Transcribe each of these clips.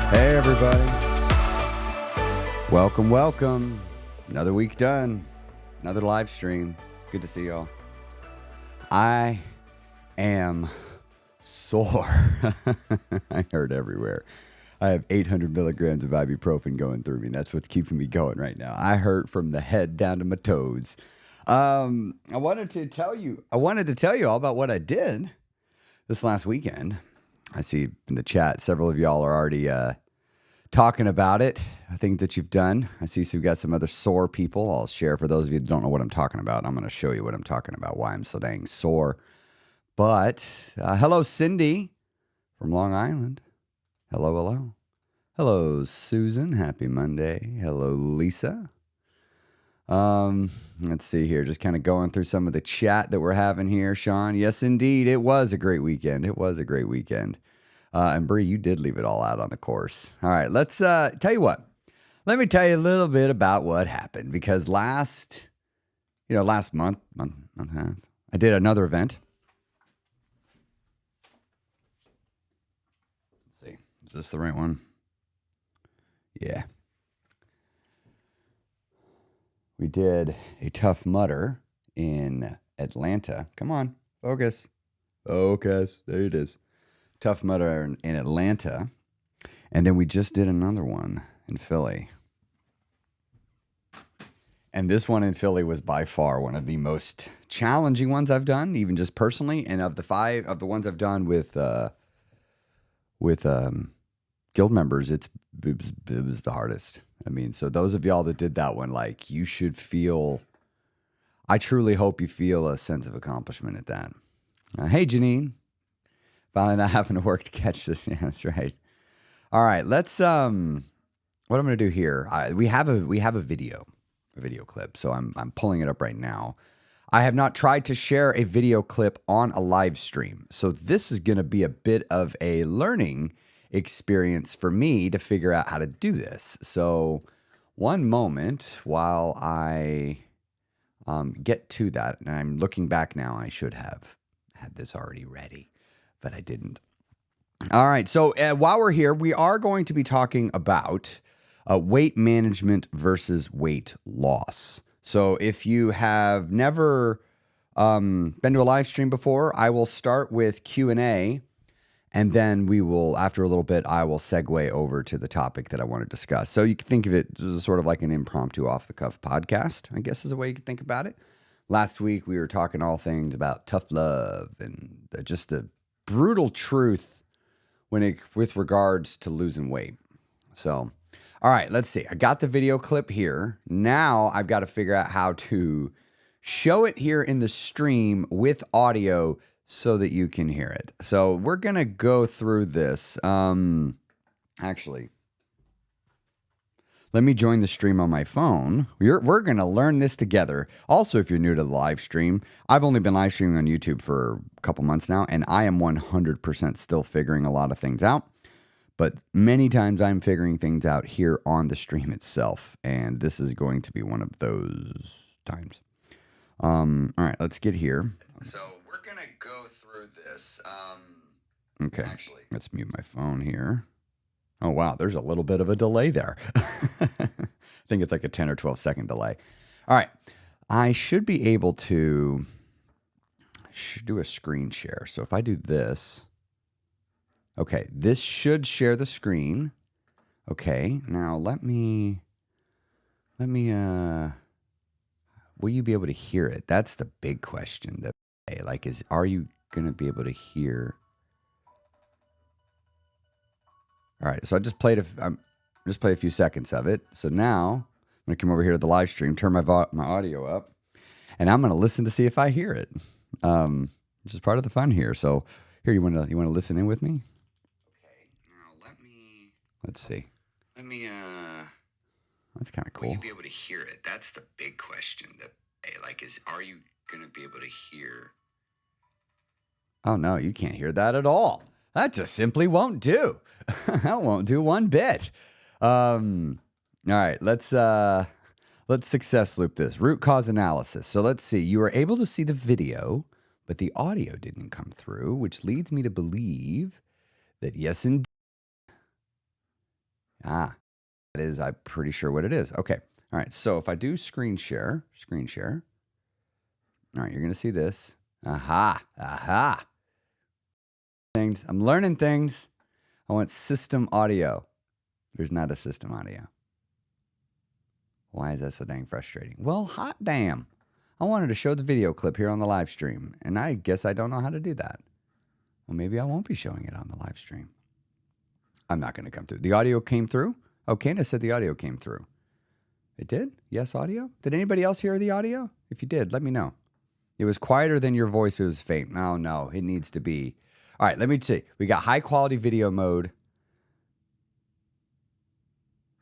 Hey, everybody. Welcome. Another week done. Another live stream. Good to see y'all. I am sore. I hurt everywhere. I have 800 milligrams of ibuprofen going through me. That's what's keeping me going right now. I hurt from the head down to my toes. I wanted to tell you all about what I did this last weekend. I see in the chat several of y'all are already talking about it. I think that you've done. I see we've got some other sore people. I'll share for those of you that don't know what I'm talking about. I'm going to show you what I'm talking about, why I'm so dang sore. But hello, Cindy from Long Island. Hello. Hello, Susan. Happy Monday. Hello, Lisa. Let's see here. Just kind of going through some of the chat that we're having here, Sean. Yes, indeed. It was a great weekend. And Bree, you did leave it all out on the course. All right, let's tell you what. Let me tell you a little bit about what happened because last month and a half, I did another event. Let's see. Is this the right one? Yeah. We did a Tough Mudder in Atlanta. Come on, focus. Focus. There it is. Tough Mudder in Atlanta. And then we just did another one in Philly. And this one in Philly was by far one of the most challenging ones I've done, even just personally. And of the ones I've done with guild members, it was the hardest. I mean, so those of y'all that did that one, like, you should feel, I truly hope you feel a sense of accomplishment at that. Hey, Janine. Finally not having to work to catch this. Yeah, that's right. All right, let's, what I'm going to do here, we have a video clip, so I'm pulling it up right now. I have not tried to share a video clip on a live stream, so this is going to be a bit of a learning experience for me to figure out how to do this. So one moment while I get to that, and I'm looking back now, I should have had this already ready, but I didn't. All right, so while we're here, we are going to be talking about weight management versus weight loss. So if you have never been to a live stream before, I will start with Q&A. And then we will, after a little bit, I will segue over to the topic that I want to discuss. So you can think of it as sort of like an impromptu off-the-cuff podcast, I guess is a way you could think about it. Last week, we were talking all things about tough love and just the brutal truth with regards to losing weight. So, all right, let's see. I got the video clip here. Now I've got to figure out how to show it here in the stream with audio so that you can hear it. So we're going to go through this. Actually, let me join the stream on my phone. We're going to learn this together. Also, if you're new to the live stream, I've only been live streaming on YouTube for a couple months now, and I am 100% still figuring a lot of things out. But many times I'm figuring things out here on the stream itself, and this is going to be one of those times. All right, let's get here. So we're going to go through this. Okay, actually, let's mute my phone here. Oh, wow, there's a little bit of a delay there. I think it's like a 10 or 12 second delay. All right, I should be able to do a screen share. So if I do this, okay, this should share the screen. Okay, now let me, will you be able to hear it? That's the big question. Are you going to be able to hear? All right, so I just played a few seconds of it. So now I'm going to come over here to the live stream, turn my audio up, and I'm going to listen to see if I hear it. Which is part of the fun here. So here, you want to listen in with me? Okay. Now let's see. That's kind of cool. Will you be able to hear it? That's the big question. Are you going to be able to hear? Oh, no, you can't hear that at all. That just simply won't do. That won't do one bit. All right, let's success loop this. Root cause analysis. So let's see. You were able to see the video, but the audio didn't come through, which leads me to believe that yes, indeed. That is, I'm pretty sure what it is. Okay. All right. So if I do screen share. All right, you're going to see this. Aha. Things. I'm learning things. I want system audio. There's not a system audio. Why is that so dang frustrating? Well, hot damn. I wanted to show the video clip here on the live stream, and I guess I don't know how to do that. Well, maybe I won't be showing it on the live stream. I'm not going to come through. The audio came through? Oh, Candace said the audio came through. It did? Yes, audio? Did anybody else hear the audio? If you did, let me know. It was quieter than your voice. It was faint. No, it needs to be. All right, let me see. We got high quality video mode.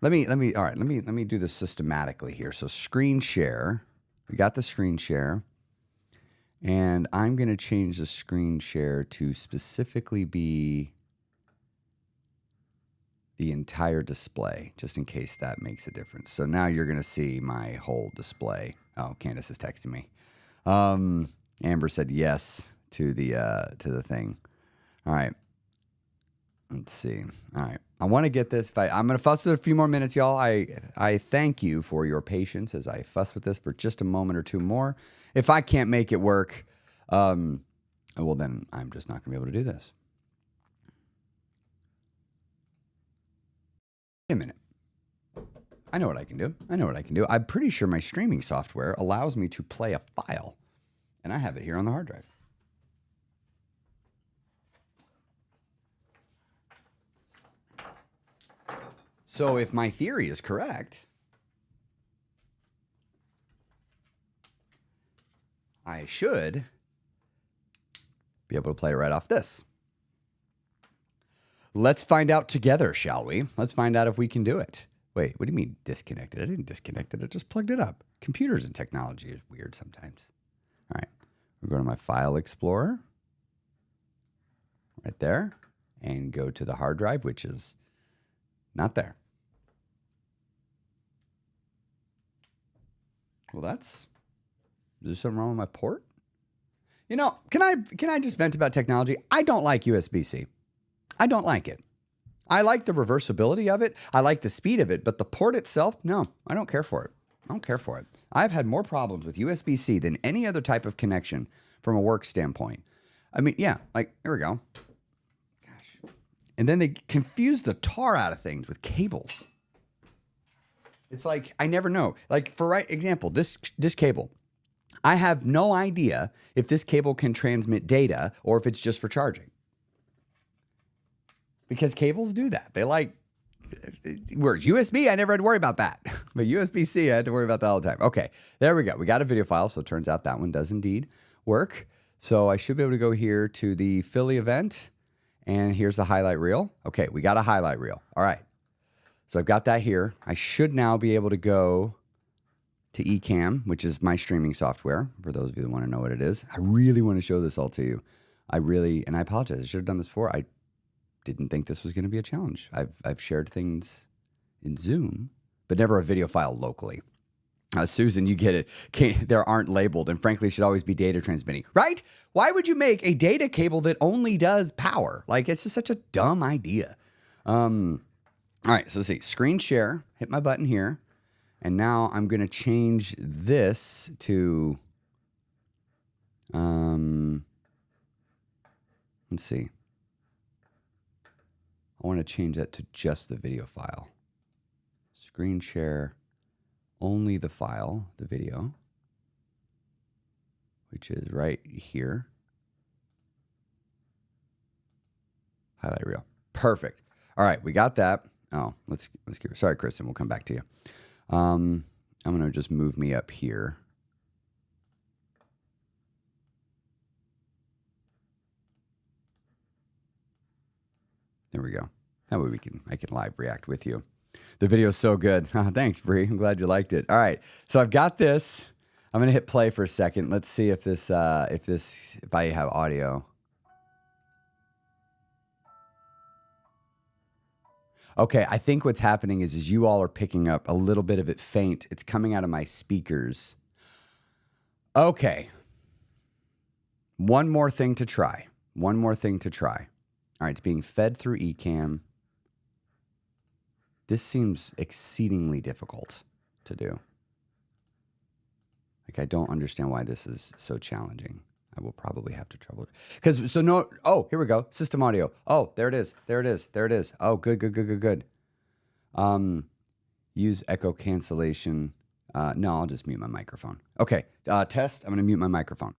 Let me do this systematically here. So screen share, we got the screen share, and I'm going to change the screen share to specifically be the entire display, just in case that makes a difference. So now you're going to see my whole display. Oh, Candace is texting me. Amber said yes to the thing. All right. Let's see. All right. I want to get this. I'm going to fuss with it a few more minutes, y'all. I thank you for your patience as I fuss with this for just a moment or two more. If I can't make it work, well, then I'm just not going to be able to do this. Wait a minute. I know what I can do. I'm pretty sure my streaming software allows me to play a file, and I have it here on the hard drive. So if my theory is correct, I should be able to play right off this. Let's find out together, shall we? Let's find out if we can do it. Wait, what do you mean disconnected? I didn't disconnect it. I just plugged it up. Computers and technology is weird sometimes. All right. We'll go to my File Explorer. Right there. And go to the hard drive, which is not there. Well, is there something wrong with my port? You know, can I just vent about technology? I don't like USB-C. I don't like it. I like the reversibility of it. I like the speed of it, but the port itself, no, I don't care for it. I've had more problems with USB-C than any other type of connection from a work standpoint. I mean, yeah, like, here we go. Gosh. And then they confuse the tar out of things with cables. It's like, I never know. Like, for example, this cable. I have no idea if this cable can transmit data or if it's just for charging. Because cables do that. They like, whereas USB, I never had to worry about that. But USB-C, I had to worry about that all the time. Okay, there we go. We got a video file, so it turns out that one does indeed work. So I should be able to go here to the Philly event, and here's the highlight reel. Okay, we got a highlight reel. All right. So I've got that here. I should now be able to go to Ecamm, which is my streaming software, for those of you that want to know what it is. I really want to show this all to you. And I apologize. I should have done this before. I didn't think this was going to be a challenge. I've shared things in Zoom, but never a video file locally. Susan, you get it. There aren't labeled, and frankly, should always be data transmitting, right? Why would you make a data cable that only does power? Like, it's just such a dumb idea. All right, so let's see. Screen share. Hit my button here. And now I'm going to change this to, let's see. I want to change that to just the video file. Screen share, only the file, the video, which is right here. Highlight reel. Perfect. All right, we got that. Oh, let's get, sorry, Kristen, we'll come back to you. I'm going to just move me up here. There we go. That way I can live react with you. The video is so good. Thanks, Bree. I'm glad you liked it. All right. So I've got this. I'm going to hit play for a second. Let's see if if I have audio. Okay, I think what's happening is you all are picking up a little bit of it faint. It's coming out of my speakers. Okay. One more thing to try. All right, it's being fed through Ecamm. This seems exceedingly difficult to do. Like, I don't understand why this is so challenging. I will probably have to trouble it. Oh, here we go. System audio. Oh, there it is. Oh, good. Use echo cancellation. No, I'll just mute my microphone. Okay, test. I'm going to mute my microphone.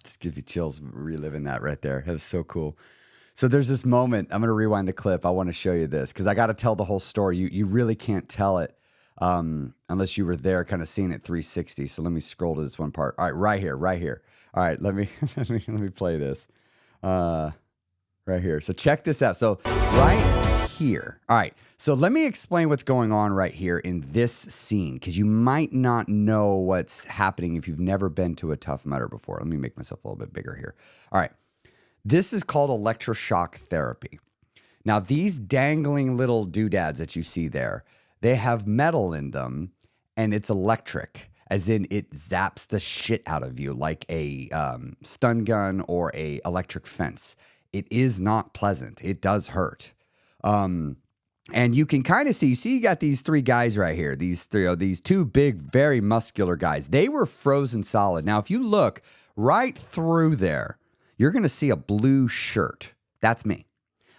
Just gives you chills reliving that right there. That was so cool. So there's this moment. I'm going to rewind the clip. I want to show you this because I got to tell the whole story. You really can't tell it unless you were there kind of seeing it 360. So let me scroll to this one part. All right, right here. All right, let me let me play this right here. So check this out. So right here. All right. So let me explain what's going on right here in this scene because you might not know what's happening if you've never been to a Tough Mudder before. Let me make myself a little bit bigger here. All right. This is called electroshock therapy. Now, these dangling little doodads that you see there, they have metal in them, and it's electric, as in it zaps the shit out of you like a stun gun or a electric fence. It is not pleasant. It does hurt. And you can kind of see you got these three guys right here, these two big, very muscular guys. They were frozen solid. Now, if you look right through there, you're going to see a blue shirt. That's me.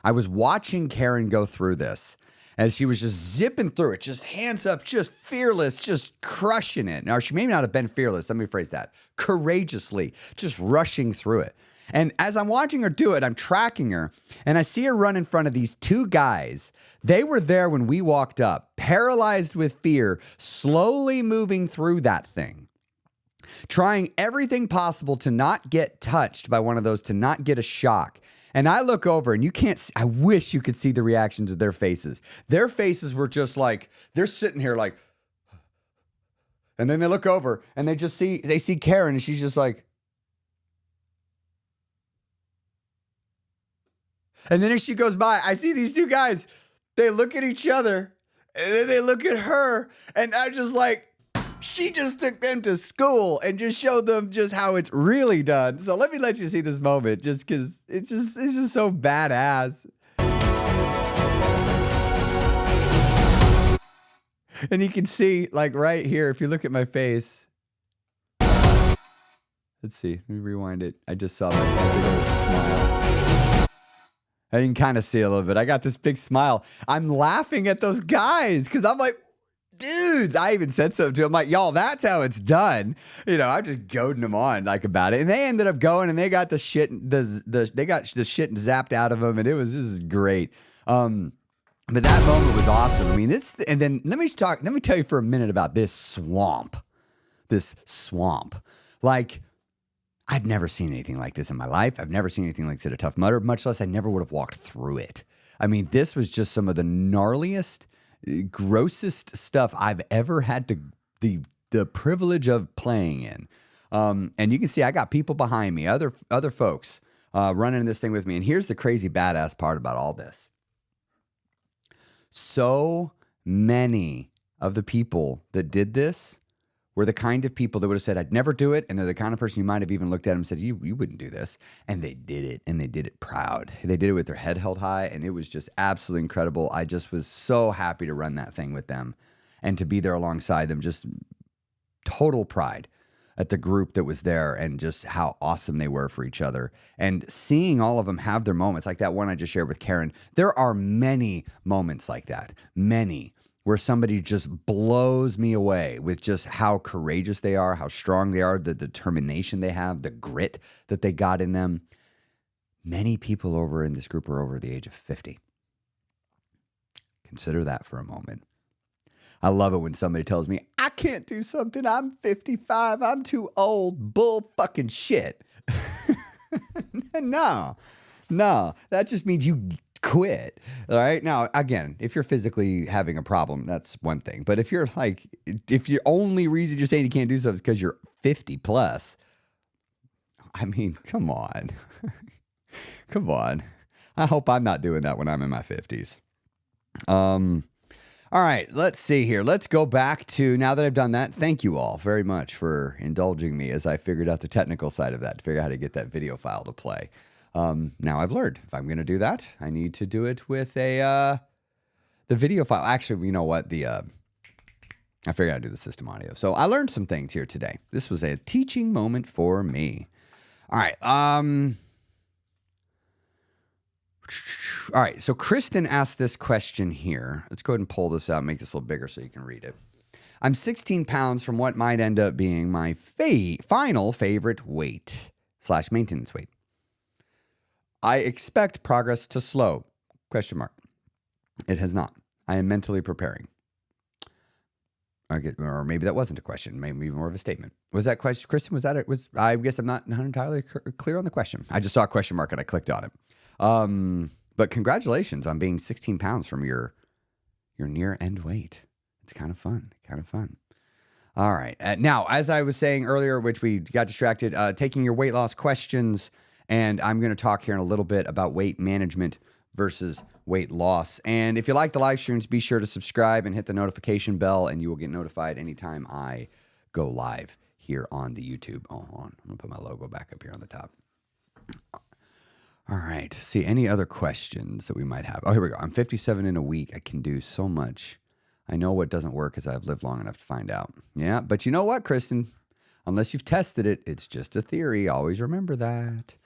I was watching Karen go through this as she was just zipping through it, just hands up, just fearless, just crushing it. Now, she may not have been fearless. Let me phrase that. Courageously, just rushing through it. And as I'm watching her do it, I'm tracking her, and I see her run in front of these two guys. They were there when we walked up, paralyzed with fear, slowly moving through that thing. Trying everything possible to not get touched by one of those, to not get a shock. And I look over and you can't see, I wish you could see the reactions of their faces. Their faces were just like, they're sitting here like, and then they look over and they see Karen and she's just like, and then as she goes by, I see these two guys, they look at each other and then they look at her and I'm just like, she just took them to school and just showed them just how it's really done. So let me let you see this moment just because it's just so badass. And you can see like right here, if you look at my face. Let's see, let me rewind it. I just saw my big old smile. I can kind of see a little bit. I got this big smile. I'm laughing at those guys because I'm like, dudes, I even said something to them. I'm like, y'all, that's how it's done. I'm just goading them on like about it. And they ended up going and they got the shit, they got the shit zapped out of them. And this is great. But that moment was awesome. I mean, and then let me tell you for a minute about this swamp. Like, I've never seen anything like this in my life. I've never seen anything like this at a Tough Mudder, much less I never would have walked through it. I mean, this was just some of the gnarliest, grossest stuff I've ever had the privilege of playing in. And you can see I got people behind me, other folks running this thing with me. And here's the crazy badass part about all this. So many of the people that did this were the kind of people that would have said, I'd never do it. And they're the kind of person you might have even looked at them and said, you wouldn't do this. And they did it, and they did it proud. They did it with their head held high, and it was just absolutely incredible. I just was so happy to run that thing with them and to be there alongside them. Just total pride at the group that was there and just how awesome they were for each other. And seeing all of them have their moments, like that one I just shared with Karen, there are many moments like that, many, where somebody just blows me away with just how courageous they are, how strong they are, the determination they have, the grit that they got in them. Many people over in this group are over the age of 50. Consider that for a moment. I love it when somebody tells me, I can't do something, I'm 55, I'm too old, bull fucking shit. No, that just means you quit. All right. Now, again, if you're physically having a problem, that's one thing. But if you're if your only reason you're saying you can't do something is because you're 50 plus, I mean, come on. Come on. I hope I'm not doing that when I'm in my 50s. All right, let's see here. Let's go back to, now that I've done that, thank you all very much for indulging me as I figured out the technical side of that, to figure out how to get that video file to play. Now I've learned if I'm going to do that, I need to do it with the video file. Actually, you know what? I figured out how to do the system audio. So I learned some things here today. This was a teaching moment for me. All right. All right. So Kristen asked this question here. Let's go ahead and pull this out, make this a little bigger so you can read it. I'm 16 pounds from what might end up being my final favorite weight. weight/maintenance weight. I expect progress to slow, ? It has not. I am mentally preparing. Or maybe that wasn't a question. Maybe more of a statement. Was that question, Kristen? Was that it? I guess I'm not entirely clear on the question. I just saw a question mark and I clicked on it. But congratulations on being 16 pounds from your near end weight. It's kind of fun. All right. Now, as I was saying earlier, which we got distracted, taking your weight loss questions. And I'm going to talk here in a little bit about weight management versus weight loss. And if you like the live streams, be sure to subscribe and hit the notification bell, and you will get notified anytime I go live here on the YouTube. Oh, hold on. I'm going to put my logo back up here on the top. All right. See, any other questions that we might have? Oh, here we go. I'm 57 in a week. I can do so much. I know what doesn't work because I've lived long enough to find out. Yeah, but you know what, Kristen? Unless you've tested it, it's just a theory. Always remember that.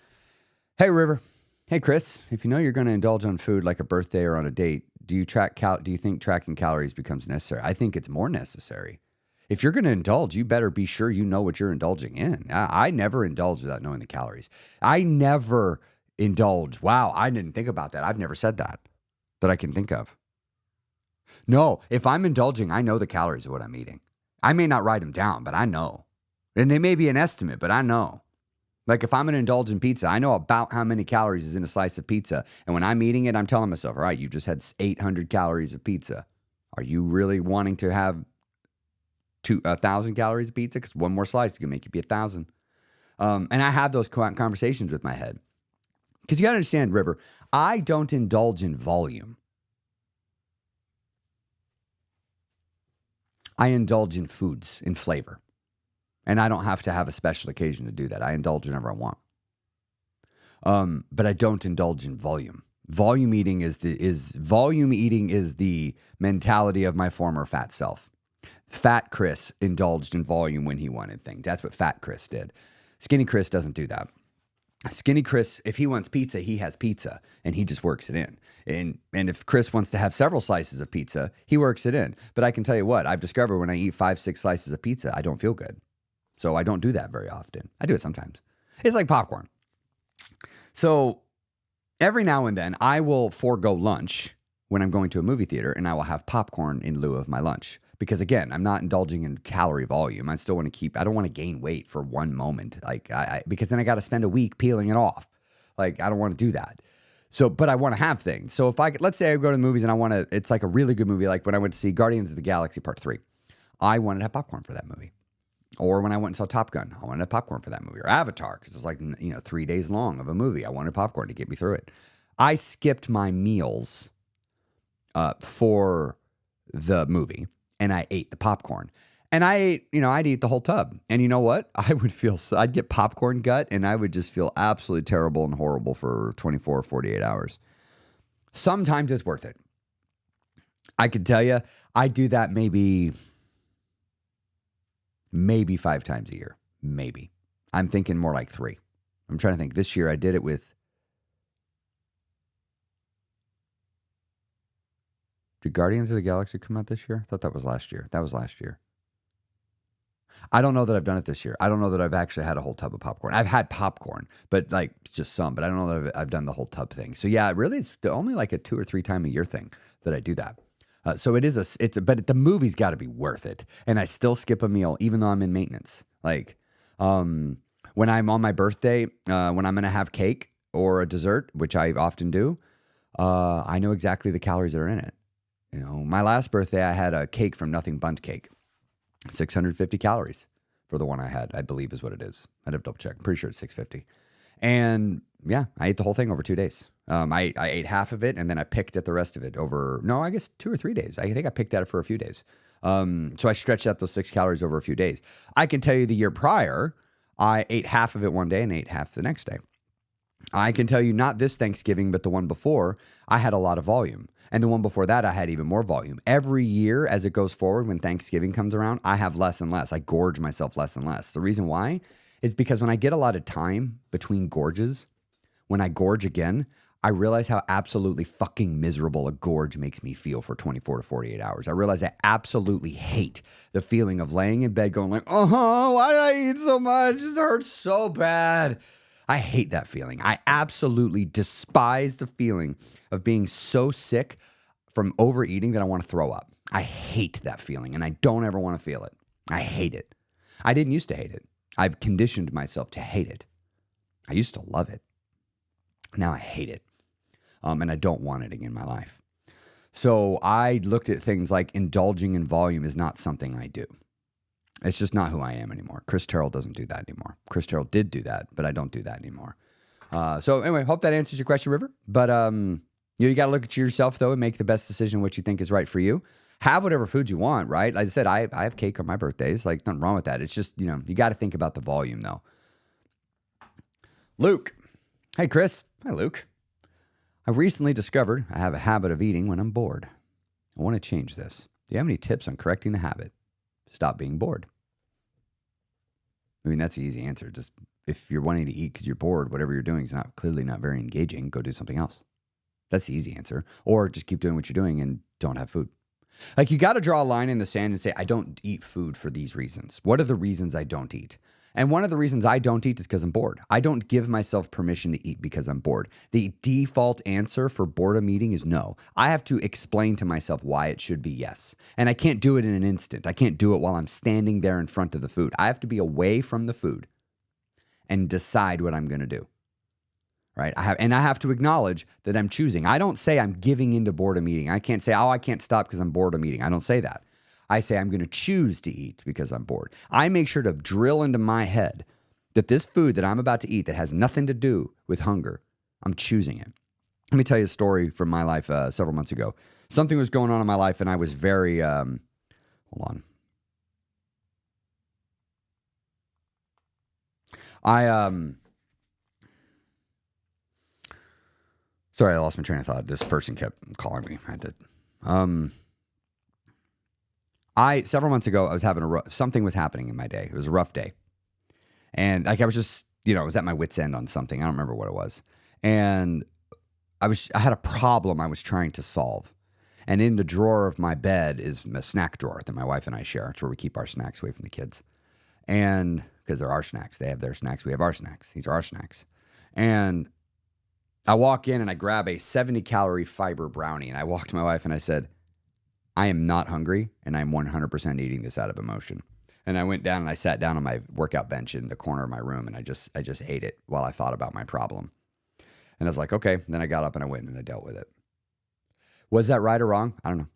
Hey, River. Hey, Chris. If you know you're going to indulge on food like a birthday or on a date, do you think tracking calories becomes necessary? I think it's more necessary. If you're going to indulge, you better be sure you know what you're indulging in. I never indulge without knowing the calories. I never indulge. Wow, I didn't think about that. I've never said that I can think of. No, if I'm indulging, I know the calories of what I'm eating. I may not write them down, but I know. And it may be an estimate, but I know. Like if I'm going to indulge in pizza, I know about how many calories is in a slice of pizza. And when I'm eating it, I'm telling myself, all right, you just had 800 calories of pizza. Are you really wanting to have 1,000 calories of pizza? Because one more slice is going to make you be 1,000. And I have those conversations with my head. Because you got to understand, River, I don't indulge in volume. I indulge in foods, in flavor. And I don't have to have a special occasion to do that. I indulge whenever I want. But I don't indulge in volume. Volume eating is the mentality of my former fat self. Fat Chris indulged in volume when he wanted things. That's what Fat Chris did. Skinny Chris doesn't do that. Skinny Chris, if he wants pizza, he has pizza and he just works it in. And if Chris wants to have several slices of pizza, he works it in. But I can tell you what, I've discovered when I eat 5-6 slices of pizza, I don't feel good. So I don't do that very often. I do it sometimes. It's like popcorn. So every now and then I will forego lunch when I'm going to a movie theater and I will have popcorn in lieu of my lunch. Because again, I'm not indulging in calorie volume. I still want to I don't want to gain weight for one moment. Because then I got to spend a week peeling it off. Like I don't want to do that. So, but I want to have things. So let's say I go to the movies and it's like a really good movie. Like when I went to see Guardians of the Galaxy Part 3, I wanted to have popcorn for that movie. Or when I went and saw Top Gun, I wanted popcorn for that movie. Or Avatar, because it's like, 3 days long of a movie. I wanted popcorn to get me through it. I skipped my meals for the movie, and I ate the popcorn. And I'd eat the whole tub. And you know what? I'd get popcorn gut, and I would just feel absolutely terrible and horrible for 24 or 48 hours. Sometimes it's worth it. I could tell you, I do that maybe 5 times a year. Maybe. I'm thinking more like 3. I'm trying to think. This year I did it with... Did Guardians of the Galaxy come out this year? I thought that was last year. That was last year. I don't know that I've done it this year. I don't know that I've actually had a whole tub of popcorn. I've had popcorn, but like just some. But I don't know that I've done the whole tub thing. So yeah, really it's only like a 2 or 3 time a year thing that I do that. So but the movie's got to be worth it. And I still skip a meal, even though I'm in maintenance. Like, when I'm on my birthday, when I'm going to have cake or a dessert, which I often do, I know exactly the calories that are in it. My last birthday, I had a cake from Nothing Bundt Cake, 650 calories for the one I had, I believe is what it is. I'd have to double check. I'm pretty sure it's 650. And yeah, I ate the whole thing over 2 days. I ate half of it and then I picked at the rest of it over, 2 or 3 days. I think I picked at it for a few days. So I stretched out those 6 calories over a few days. I can tell you the year prior, I ate half of it one day and ate half the next day. I can tell you not this Thanksgiving, but the one before, I had a lot of volume. And the one before that, I had even more volume. Every year as it goes forward, when Thanksgiving comes around, I have less and less. I gorge myself less and less. The reason why is because when I get a lot of time between gorges, when I gorge again, I realize how absolutely fucking miserable a gorge makes me feel for 24 to 48 hours. I realize I absolutely hate the feeling of laying in bed going like, why did I eat so much? This hurts so bad. I hate that feeling. I absolutely despise the feeling of being so sick from overeating that I want to throw up. I hate that feeling, and I don't ever want to feel it. I hate it. I didn't used to hate it. I've conditioned myself to hate it. I used to love it. Now I hate it, and I don't want it in my life. So I looked at things like indulging in volume is not something I do. It's just not who I am anymore. Chris Terrell doesn't do that anymore. Chris Terrell did do that, but I don't do that anymore. So anyway, hope that answers your question, River. But you got to look at yourself, though, and make the best decision what you think is right for you. Have whatever food you want, right? Like I said, I have cake on my birthdays. Like, nothing wrong with that. It's just, you got to think about the volume, though. Luke. Hey, Chris. Hi, Luke. I recently discovered I have a habit of eating when I'm bored. I want to change this. Do you have any tips on correcting the habit? Stop being bored. I mean, that's the easy answer. Just if you're wanting to eat because you're bored, whatever you're doing is clearly not very engaging, go do something else. That's the easy answer. Or just keep doing what you're doing and don't have food. Like, you got to draw a line in the sand and say, I don't eat food for these reasons. What are the reasons I don't eat? And one of the reasons I don't eat is because I'm bored. I don't give myself permission to eat because I'm bored. The default answer for boredom eating is no. I have to explain to myself why it should be yes. And I can't do it in an instant. I can't do it while I'm standing there in front of the food. I have to be away from the food and decide what I'm going to do. Right? I have to acknowledge that I'm choosing. I don't say I'm giving into boredom eating. I can't say, I can't stop because I'm boredom eating. I don't say that. I say I'm going to choose to eat because I'm bored. I make sure to drill into my head that this food that I'm about to eat that has nothing to do with hunger, I'm choosing it. Let me tell you a story from my life several months ago. Something was going on in my life, and I was very, hold on. Sorry, I lost my train of thought. This person kept calling me. Several months ago, I was having something was happening in my day. It was a rough day. And like, I was just, I was at my wit's end on something. I don't remember what it was. And I had a problem I was trying to solve. And in the drawer of my bed is a snack drawer that my wife and I share. It's where we keep our snacks away from the kids. And because they're our snacks, they have their snacks, we have our snacks. These are our snacks. And I walk in and I grab a 70-calorie fiber brownie. And I walk to my wife and I said, I am not hungry, and I'm 100% eating this out of emotion. And I went down and I sat down on my workout bench in the corner of my room, and I just ate it while I thought about my problem. And I was like, okay. Then I got up and I went and I dealt with it. Was that right or wrong? I don't know.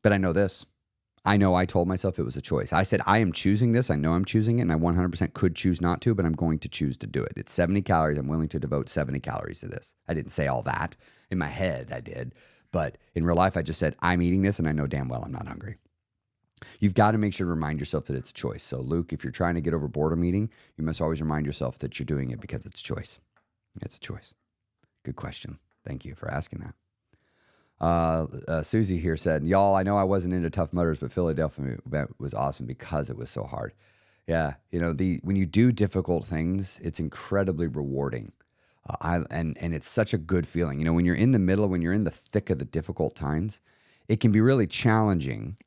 But I know this. I know I told myself it was a choice. I said, I am choosing this. I know I'm choosing it, and I 100% could choose not to, but I'm going to choose to do it. It's 70 calories. I'm willing to devote 70 calories to this. I didn't say all that. In my head, I did. But in real life, I just said, I'm eating this, and I know damn well I'm not hungry. You've got to make sure to remind yourself that it's a choice. So, Luke, if you're trying to get over boredom eating, you must always remind yourself that you're doing it because it's a choice. It's a choice. Good question. Thank you for asking that. Susie here said, y'all, I know I wasn't into Tough Mudders, but Philadelphia was awesome because it was so hard. Yeah, when you do difficult things, it's incredibly rewarding. And it's such a good feeling. When you're in the middle, when you're in the thick of the difficult times, it can be really challenging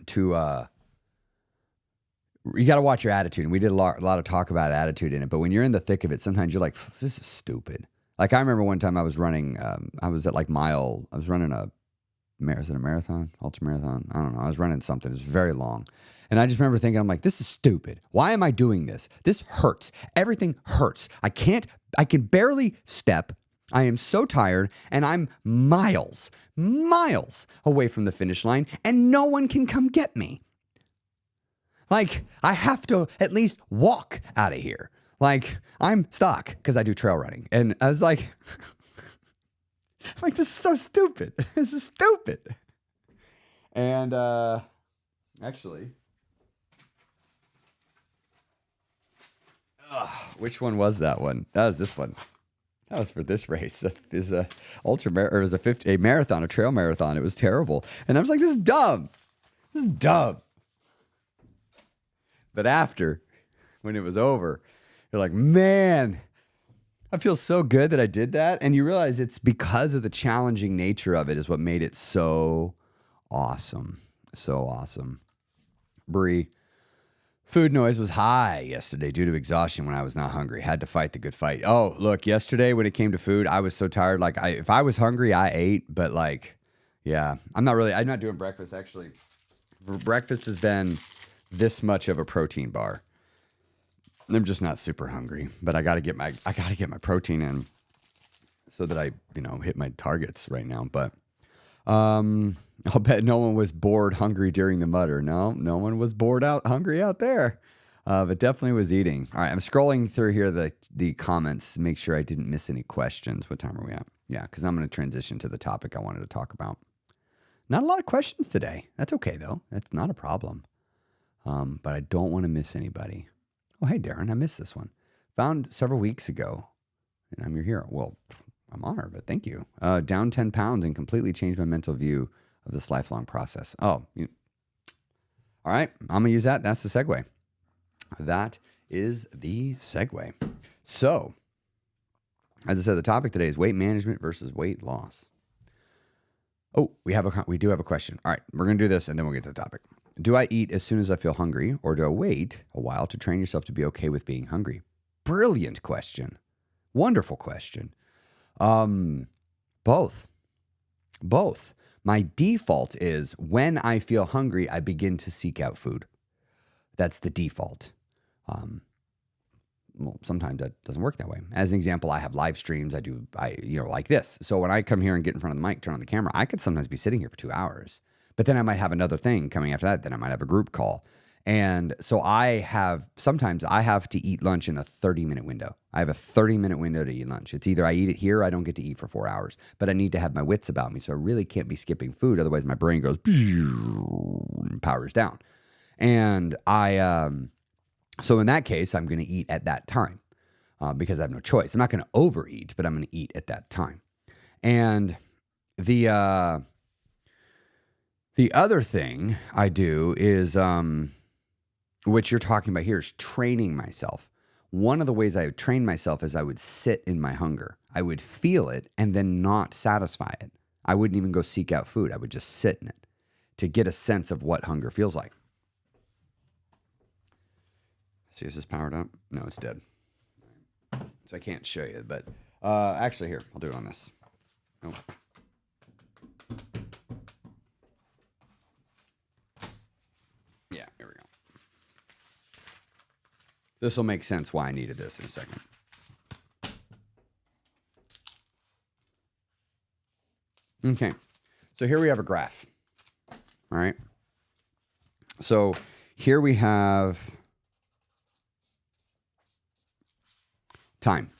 to, you got to watch your attitude. And we did a lot of talk about attitude in it, but when you're in the thick of it, sometimes you're like, this is stupid. Like, I remember one time I was running, I was running is it a marathon, ultra marathon? I don't know. I was running something. It was very long. And I just remember thinking, I'm like, this is stupid. Why am I doing this? This hurts. Everything hurts. I can barely step. I am so tired, and I'm miles away from the finish line, and no one can come get me. Like, I have to at least walk out of here. Like, I'm stuck because I do trail running. And I was like, this is so stupid. This is stupid. And actually, which one was that one? That was this one. That was for this race. Is a a marathon, a trail marathon. It was terrible. And I was like, this is dumb. This is dumb. But after, when it was over, you're like, man, I feel so good that I did that. And you realize it's because of the challenging nature of it is what made it so awesome. So awesome. Bree, Food noise was high yesterday due to exhaustion when I was not hungry. Had to fight the good fight. Oh, look, yesterday when it came to food, I was so tired. Like, if I was hungry, I ate. But like, yeah, I'm not doing breakfast actually. Breakfast has been this much of a protein bar. I'm just not super hungry, but I got to get my protein in so that I, hit my targets right now. But I'll bet no one was bored hungry during the mutter. No one was hungry out there. But definitely was eating. All right, I'm scrolling through here the comments to make sure I didn't miss any questions. What time are we at? Yeah, because I'm going to transition to the topic I wanted to talk about. Not a lot of questions today. That's okay, though. That's not a problem. But I don't want to miss anybody. Oh, hey, Darren, I missed this one. Found several weeks ago, and I'm your hero. Well, I'm honored, but thank you. Down 10 pounds and completely changed my mental view of this lifelong process. Oh, all right. I'm going to use that. That's the segue. That is the segue. So, as I said, the topic today is weight management versus weight loss. Oh, we do have a question. All right, we're going to do this and then we'll get to the topic. Do I eat as soon as I feel hungry, or do I wait a while to train yourself to be okay with being hungry? Brilliant question. Wonderful question. Both. My default is when I feel hungry, I begin to seek out food. That's the default. Well, sometimes that doesn't work that way. As an example, I have live streams. I like this. So when I come here and get in front of the mic, turn on the camera, I could sometimes be sitting here for 2 hours, but then I might have another thing coming after that. Then I might have a group call. And so sometimes I have to eat lunch in a 30-minute window. I have a 30-minute window to eat lunch. It's either I eat it here or I don't get to eat for 4 hours, but I need to have my wits about me. So I really can't be skipping food. Otherwise my brain goes, powers down. And so in that case, I'm going to eat at that time because I have no choice. I'm not going to overeat, but I'm going to eat at that time. And the other thing I do is, which you're talking about here, is training myself. One of the ways I would train myself is I would sit in my hunger. I would feel it and then not satisfy it. I wouldn't even go seek out food. I would just sit in it to get a sense of what hunger feels like. See, is this powered up? No, it's dead. So I can't show you, but actually here, I'll do it on this. Oh. Yeah, here we go. This will make sense why I needed this in a second. Okay, so here we have a graph. All right. So here we have time.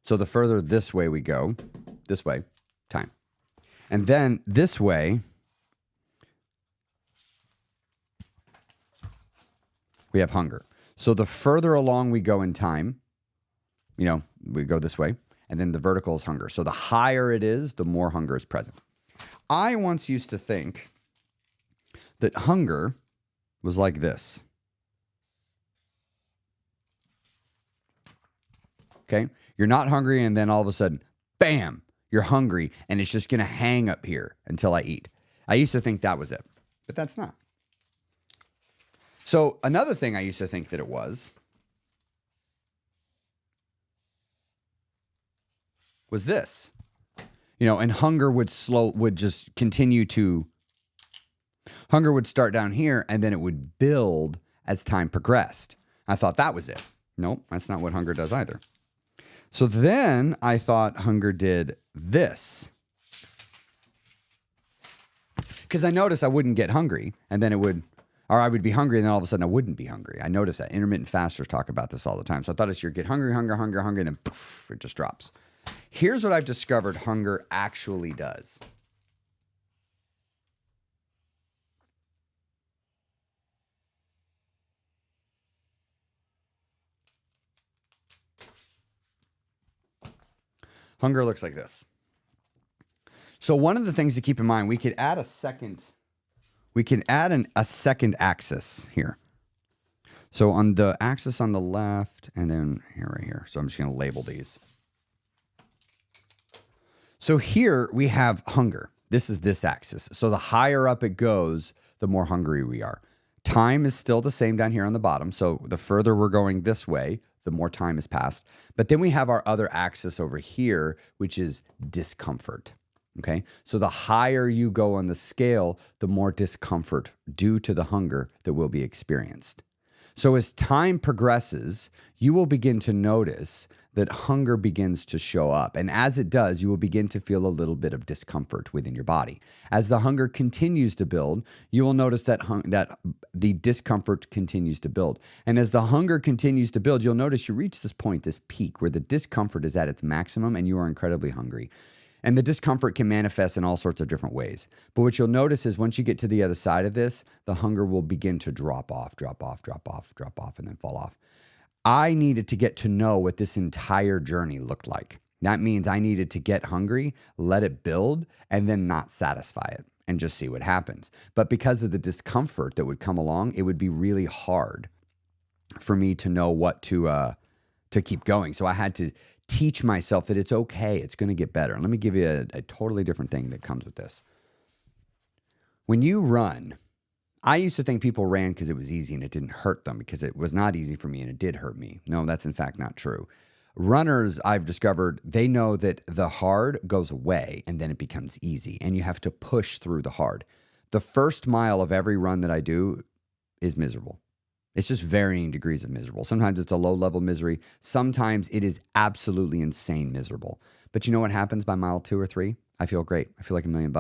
So the further this way we go, this way, time. And then this way, we have hunger. So the further along we go in time, we go this way, and then the vertical is hunger. So the higher it is, the more hunger is present. I once used to think that hunger was like this. Okay? You're not hungry, and then all of a sudden, bam, you're hungry, and it's just going to hang up here until I eat. I used to think that was it, but that's not. So another thing I used to think that it was this, and hunger would hunger would start down here and then it would build as time progressed. I thought that was it. Nope, that's not what hunger does either. So then I thought hunger did this. Because I noticed I wouldn't get hungry and then I would be hungry and then all of a sudden I wouldn't be hungry. I noticed that. Intermittent fasters talk about this all the time. So I thought it's you get hungry, and then poof, it just drops. Here's what I've discovered hunger actually does. Hunger looks like this. So one of the things to keep in mind, we could add a second axis here. So on the axis on the left, and then right here. So I'm just going to label these. So here we have hunger. This is this axis. So the higher up it goes, the more hungry we are. Time is still the same down here on the bottom. So the further we're going this way, the more time has passed. But then we have our other axis over here, which is discomfort. Okay. So the higher you go on the scale, the more discomfort due to the hunger that will be experienced. So as time progresses, you will begin to notice that hunger begins to show up. And as it does, you will begin to feel a little bit of discomfort within your body. As the hunger continues to build, you will notice that the discomfort continues to build. And as the hunger continues to build, you'll notice you reach this point, this peak, where the discomfort is at its maximum and you are incredibly hungry. And the discomfort can manifest in all sorts of different ways. But what you'll notice is once you get to the other side of this, the hunger will begin to drop off, and then fall off. I needed to get to know what this entire journey looked like. That means I needed to get hungry, let it build, and then not satisfy it and just see what happens. But because of the discomfort that would come along, it would be really hard for me to know what to keep going. So I had to teach myself that it's okay. It's going to get better. And let me give you a totally different thing that comes with this. When you run, I used to think people ran because it was easy and it didn't hurt them, because it was not easy for me and it did hurt me. No, that's in fact not true. Runners, I've discovered, they know that the hard goes away and then it becomes easy, and you have to push through the hard. The first mile of every run that I do is miserable. It's just varying degrees of miserable. Sometimes it's a low-level misery. Sometimes it is absolutely insane miserable. But you know what happens by mile 2 or 3? I feel great. I feel like $1 million.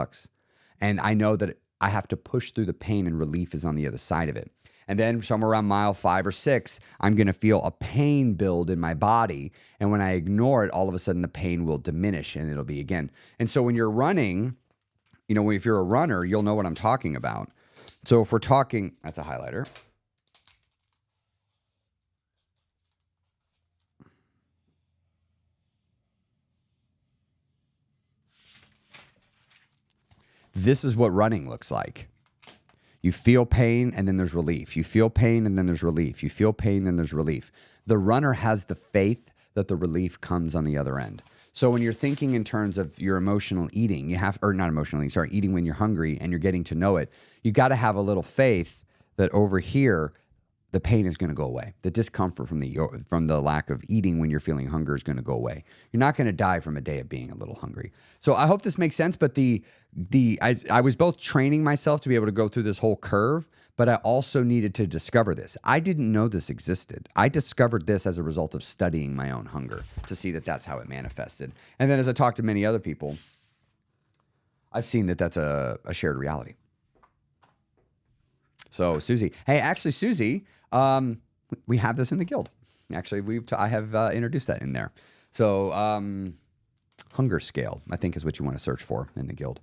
And I know that I have to push through the pain, and relief is on the other side of it. And then somewhere around mile 5 or 6, I'm going to feel a pain build in my body. And when I ignore it, all of a sudden the pain will diminish and it'll be again. And so when you're running, if you're a runner, you'll know what I'm talking about. So if we're talking, that's a highlighter. This is what running looks like. You feel pain and then there's relief. You feel pain and then there's relief. You feel pain and there's relief. The runner has the faith that the relief comes on the other end. So when you're thinking in terms of your emotional eating, eating when you're hungry and you're getting to know it, you got to have a little faith that over here, the pain is going to go away. The discomfort from the lack of eating when you're feeling hunger is going to go away. You're not going to die from a day of being a little hungry. So I hope this makes sense. But I was both training myself to be able to go through this whole curve, but I also needed to discover this. I didn't know this existed. I discovered this as a result of studying my own hunger to see that that's how it manifested. And then as I talked to many other people, I've seen that that's a shared reality. So Susie, we have this in the guild. Actually, I have introduced that in there. So hunger scale, I think, is what you want to search for in the guild.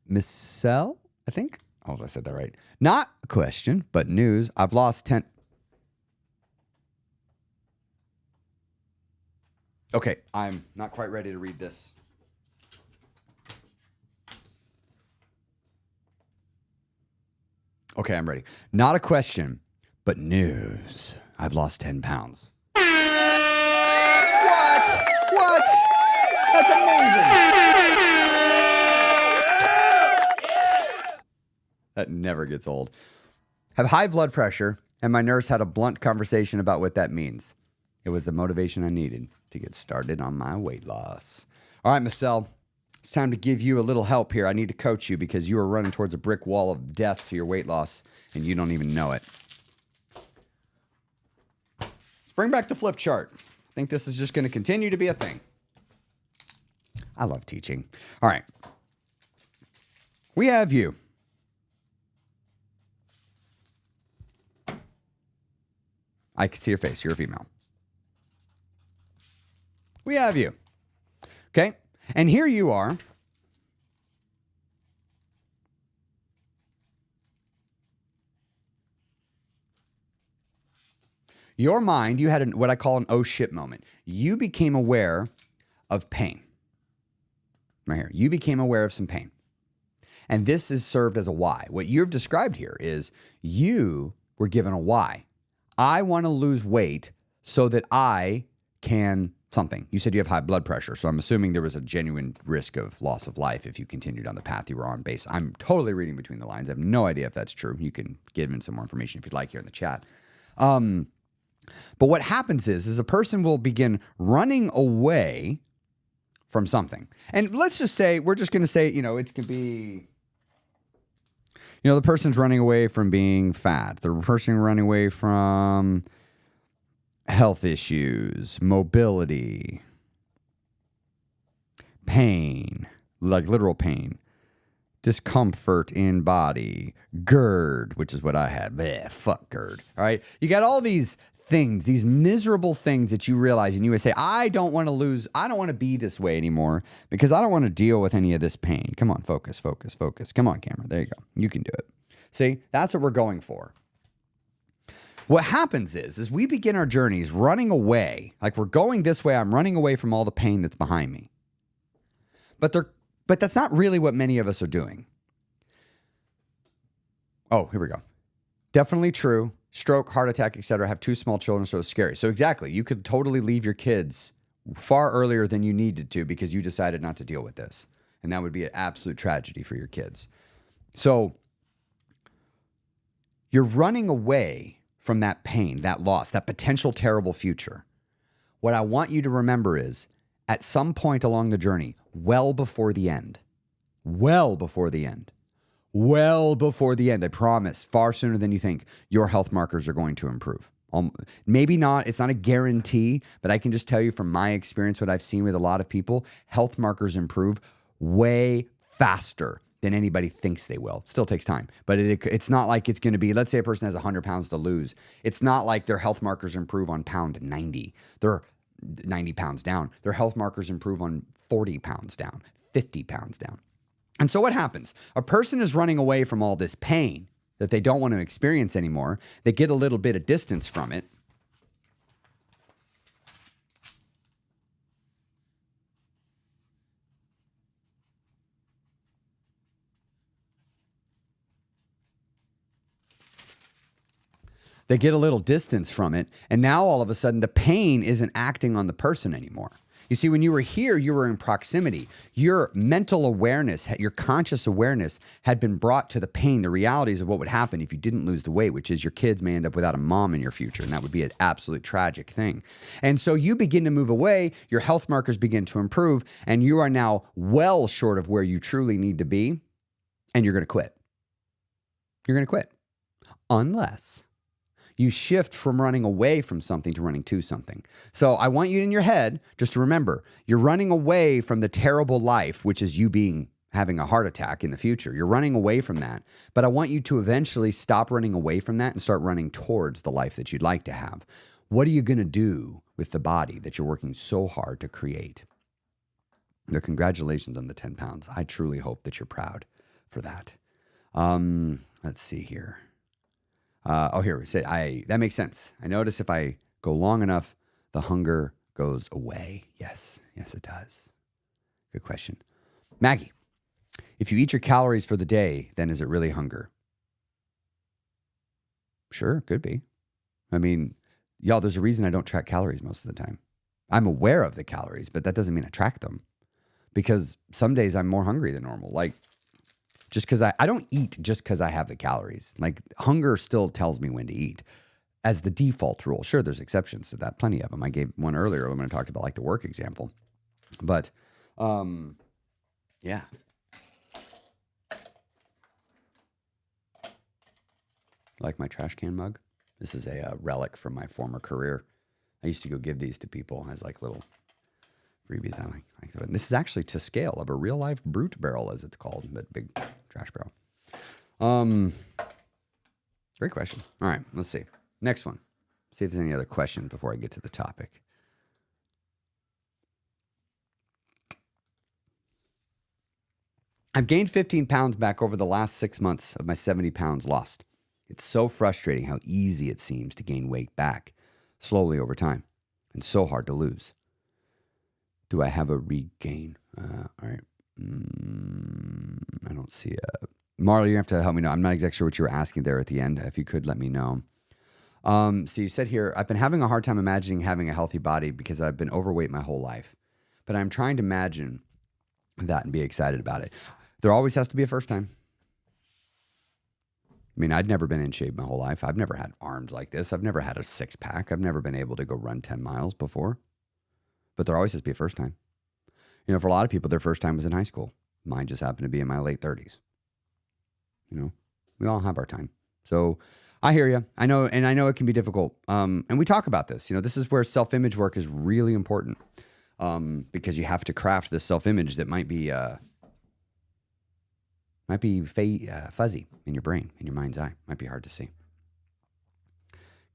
Michelle, I think. Oh, I said that right. Not a question, but news. I've lost 10. Okay, I'm not quite ready to read this. Okay, I'm ready. Not a question, but news. I've lost 10 pounds. What? That's amazing. That never gets old. Have high blood pressure, and my nurse had a blunt conversation about what that means. It was the motivation I needed to get started on my weight loss. All right, Michelle. It's time to give you a little help here. I need to coach you because you are running towards a brick wall of death to your weight loss, and you don't even know it. Let's bring back the flip chart. I think this is just going to continue to be a thing. I love teaching. All right. We have you. I can see your face. You're a female. We have you. Okay? And here you are. Your mind, you had what I call an oh shit moment. You became aware of pain. Right here. You became aware of some pain. And this is served as a why. What you've described here is you were given a why. I want to lose weight so that I can something. You said you have high blood pressure, so I'm assuming there was a genuine risk of loss of life if you continued on the path you were on base. I'm totally reading between the lines. I have no idea if that's true. You can give in some more information if you'd like here in the chat. But what happens is a person will begin running away from something. And let's just say, we're just going to say, it could be, the person's running away from being fat. The person running away from health issues, mobility, pain, like literal pain, discomfort in body, GERD, which is what I had. Bleh, fuck GERD. All right. You got all these things, these miserable things that you realize, and you would say, I don't want to be this way anymore because I don't want to deal with any of this pain. Come on, focus. Come on, camera. There you go. You can do it. See, that's what we're going for. What happens is we begin our journeys running away. Like we're going this way. I'm running away from all the pain that's behind me. But that's not really what many of us are doing. Oh, here we go. Definitely true. Stroke, heart attack, etc. Have 2 small children, so it's scary. So exactly, you could totally leave your kids far earlier than you needed to because you decided not to deal with this. And that would be an absolute tragedy for your kids. So you're running away from that pain, that loss, that potential terrible future. What I want you to remember is at some point along the journey, well before the end, I promise, far sooner than you think, your health markers are going to improve. Maybe not, it's not a guarantee, but I can just tell you from my experience, what I've seen with a lot of people, health markers improve way faster than anybody thinks they will. Still takes time, but it's not like it's going to be, let's say a person has 100 pounds to lose. It's not like their health markers improve on pound 90. They're 90 pounds down. Their health markers improve on 40 pounds down, 50 pounds down. And so what happens? A person is running away from all this pain that they don't want to experience anymore. They get a little bit of distance from it. And now all of a sudden the pain isn't acting on the person anymore. You see, when you were here, you were in proximity. Your mental awareness, your conscious awareness had been brought to the pain, the realities of what would happen if you didn't lose the weight, which is your kids may end up without a mom in your future, and that would be an absolute tragic thing. And so you begin to move away, your health markers begin to improve, and you are now well short of where you truly need to be, and you're going to quit. You're going to quit. Unless you shift from running away from something to running to something. So I want you in your head just to remember, you're running away from the terrible life, which is you having a heart attack in the future. You're running away from that. But I want you to eventually stop running away from that and start running towards the life that you'd like to have. What are you going to do with the body that you're working so hard to create? Congratulations on the 10 pounds. I truly hope that you're proud for that. Let's see here. Here we say, that makes sense. I notice if I go long enough, the hunger goes away. Yes, it does. Good question. Maggie, if you eat your calories for the day, then is it really hunger? Sure, could be. I mean, y'all, there's a reason I don't track calories most of the time. I'm aware of the calories, but that doesn't mean I track them because some days I'm more hungry than normal. Like, just because I don't eat just because I have the calories. Like hunger still tells me when to eat as the default rule. Sure, there's exceptions to that, plenty of them. I gave one earlier when I talked about like the work example. But yeah. Like my trash can mug. This is a relic from my former career. I used to go give these to people as like little freebies. I like them. This is actually to scale of a real life brute barrel, as it's called, but big trash barrel. Great question. All right, let's see. Next one. See if there's any other questions before I get to the topic. I've gained 15 pounds back over the last 6 months of my 70 pounds lost. It's so frustrating how easy it seems to gain weight back slowly over time and so hard to lose. Do I have a regain? All right. I don't see a... Marla, you have to help me know. I'm not exactly sure what you were asking there at the end. If you could let me know. So you said here, I've been having a hard time imagining having a healthy body because I've been overweight my whole life. But I'm trying to imagine that and be excited about it. There always has to be a first time. I mean, I'd never been in shape my whole life. I've never had arms like this. I've never had a six pack. I've never been able to go run 10 miles before. But there always has to be a first time. You know, for a lot of people, their first time was in high school. Mine just happened to be in my late 30s. You know, we all have our time. So I hear you. I know, and I know it can be difficult. And we talk about this. You know, this is where self-image work is really important, because you have to craft this self-image that might be fuzzy in your brain, in your mind's eye. Might be hard to see.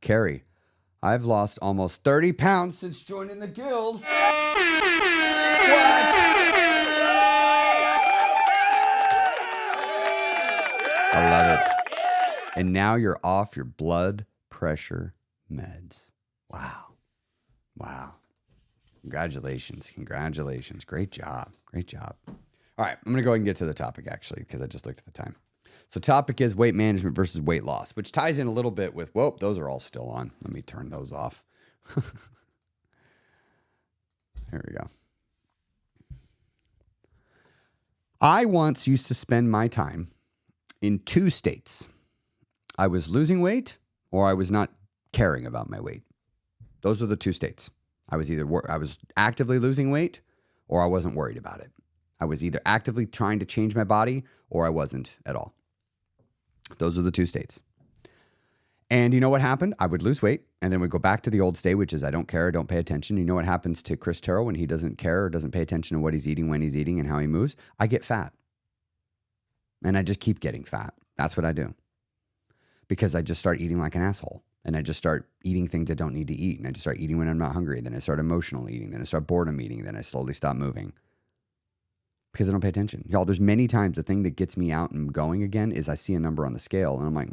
Carrie, I've lost almost 30 pounds since joining the guild. What? I love it. And now you're off your blood pressure meds. Wow. Wow. Congratulations. Congratulations. Great job. Great job. All right. I'm going to go ahead and get to the topic, actually, because I just looked at the time. So topic is weight management versus weight loss, which ties in a little bit with, whoa, those are all still on. Let me turn those off. There we go. I once used to spend my time in two states. I was losing weight or I was not caring about my weight. Those are the two states. I was I was actively losing weight or I wasn't worried about it. I was either actively trying to change my body or I wasn't at all. Those are the two states. And you know what happened? I would lose weight and then we'd go back to the old state, which is I don't care, I don't pay attention. You know what happens to Chris Terrell when he doesn't care or doesn't pay attention to what he's eating, when he's eating, and how he moves? I get fat. And I just keep getting fat. That's what I do. Because I just start eating like an asshole. And I just start eating things I don't need to eat. And I just start eating when I'm not hungry. Then I start emotional eating. Then I start boredom eating. Then I slowly stop moving. Because I don't pay attention. Y'all, there's many times the thing that gets me out and going again is I see a number on the scale. And I'm like,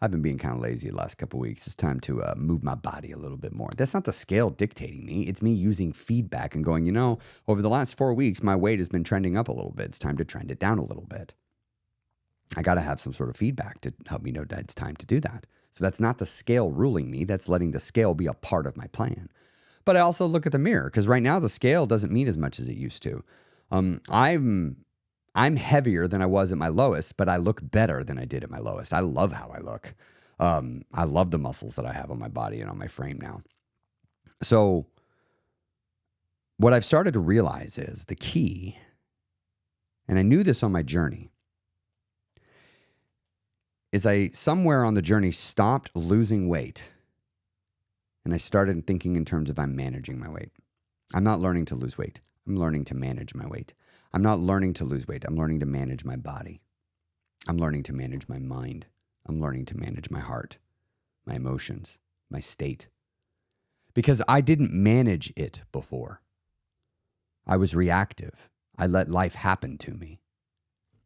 I've been being kind of lazy the last couple of weeks. It's time to move my body a little bit more. That's not the scale dictating me. It's me using feedback and going, over the last 4 weeks, my weight has been trending up a little bit. It's time to trend it down a little bit. I got to have some sort of feedback to help me know that it's time to do that. So that's not the scale ruling me. That's letting the scale be a part of my plan. But I also look at the mirror because right now the scale doesn't mean as much as it used to. I'm heavier than I was at my lowest, but I look better than I did at my lowest. I love how I look. I love the muscles that I have on my body and on my frame now. So what I've started to realize is the key, and I knew this on my journey, is I somewhere on the journey stopped losing weight and I started thinking in terms of I'm managing my weight. I'm not learning to lose weight. I'm learning to manage my weight. I'm not learning to lose weight. I'm learning to manage my body. I'm learning to manage my mind. I'm learning to manage my heart, my emotions, my state. Because I didn't manage it before. I was reactive. I let life happen to me.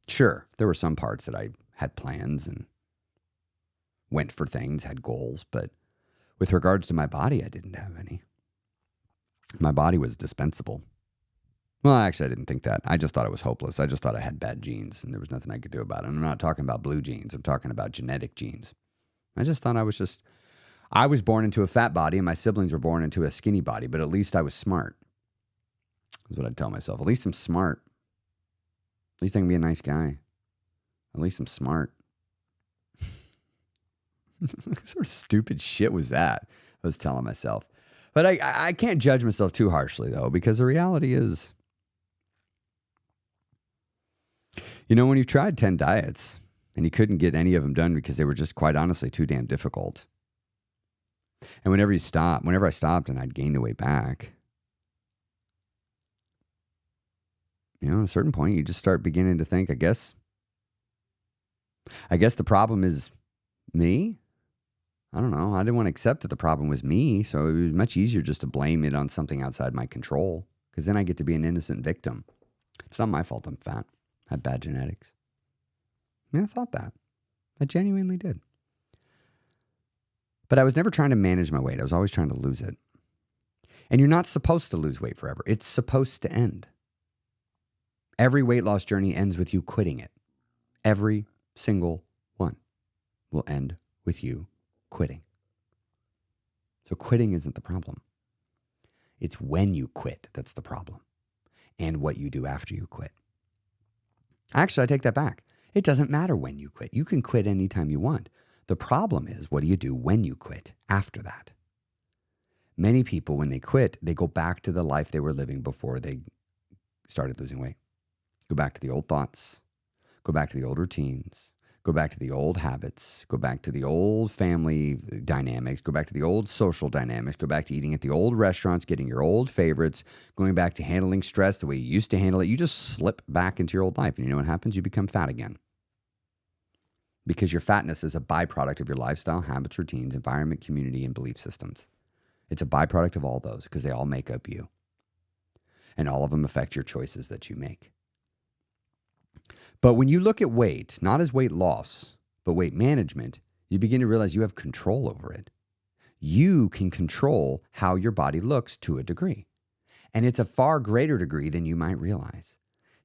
Sure, there were some parts that I had plans and went for things, had goals, but with regards to my body, I didn't have any. My body was dispensable. Well, actually, I didn't think that. I just thought it was hopeless. I just thought I had bad genes and there was nothing I could do about it. And I'm not talking about blue genes. I'm talking about genetic genes. I just thought I was born into a fat body and my siblings were born into a skinny body, but at least I was smart. That's what I'd tell myself. At least I'm smart. At least I can be a nice guy. At least I'm smart. What sort of stupid shit was that? I was telling myself. But I can't judge myself too harshly, though, because the reality is, when you've tried 10 diets and you couldn't get any of them done because they were just quite honestly too damn difficult. And whenever I stopped and I'd gain the weight back, at a certain point, you just start beginning to think, I guess the problem is me. I don't know. I didn't want to accept that the problem was me. So it was much easier just to blame it on something outside my control. Because then I get to be an innocent victim. It's not my fault I'm fat. I have bad genetics. I thought that. I genuinely did. But I was never trying to manage my weight. I was always trying to lose it. And you're not supposed to lose weight forever. It's supposed to end. Every weight loss journey ends with you quitting it. Every single one will end with you quitting. So quitting isn't the problem. It's when you quit that's the problem, and what you do after you quit. Actually, I take that back. It doesn't matter when you quit. You can quit anytime you want. The problem is, what do you do when you quit after that? Many people, when they quit, they go back to the life they were living before they started losing weight. Go back to the old thoughts, go back to the old routines, go back to the old habits, go back to the old family dynamics, go back to the old social dynamics, go back to eating at the old restaurants, getting your old favorites, going back to handling stress the way you used to handle it. You just slip back into your old life. And you know what happens? You become fat again. Because your fatness is a byproduct of your lifestyle, habits, routines, environment, community, and belief systems. It's a byproduct of all those because they all make up you. And all of them affect your choices that you make. But when you look at weight, not as weight loss, but weight management, you begin to realize you have control over it. You can control how your body looks to a degree. And it's a far greater degree than you might realize.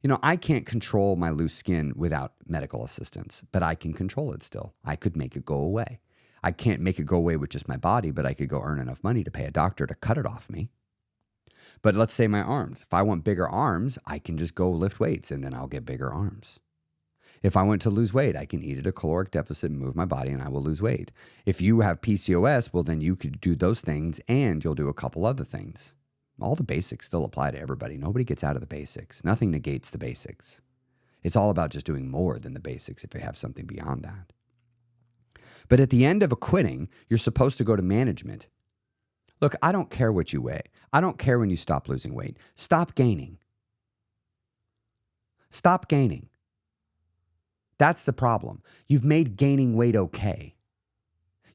You know, I can't control my loose skin without medical assistance, but I can control it still. I could make it go away. I can't make it go away with just my body, but I could go earn enough money to pay a doctor to cut it off me. But let's say my arms. If I want bigger arms, I can just go lift weights and then I'll get bigger arms. If I want to lose weight, I can eat at a caloric deficit and move my body and I will lose weight. If you have PCOS, well, then you could do those things and you'll do a couple other things. All the basics still apply to everybody. Nobody gets out of the basics. Nothing negates the basics. It's all about just doing more than the basics if you have something beyond that. But at the end of a quitting, you're supposed to go to management. Look, I don't care what you weigh. I don't care when you stop losing weight. Stop gaining. Stop gaining. That's the problem. You've made gaining weight okay.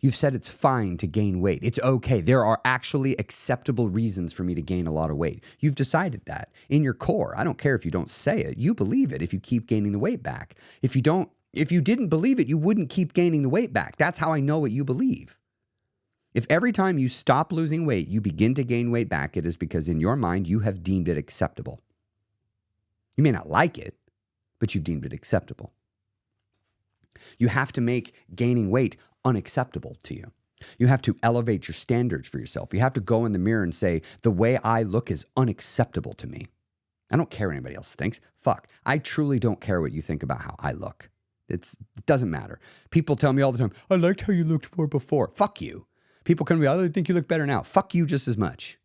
You've said it's fine to gain weight. It's okay. There are actually acceptable reasons for me to gain a lot of weight. You've decided that in your core. I don't care if you don't say it. You believe it if you keep gaining the weight back. If you didn't believe it, you wouldn't keep gaining the weight back. That's how I know what you believe. If every time you stop losing weight, you begin to gain weight back, it is because in your mind, you have deemed it acceptable. You may not like it, but you've deemed it acceptable. You have to make gaining weight unacceptable to you. You have to elevate your standards for yourself. You have to go in the mirror and say, the way I look is unacceptable to me. I don't care what anybody else thinks. Fuck. I truly don't care what you think about how I look. It doesn't matter. People tell me all the time, I liked how you looked more before. Fuck you. People come to me, I think you look better now. Fuck you just as much.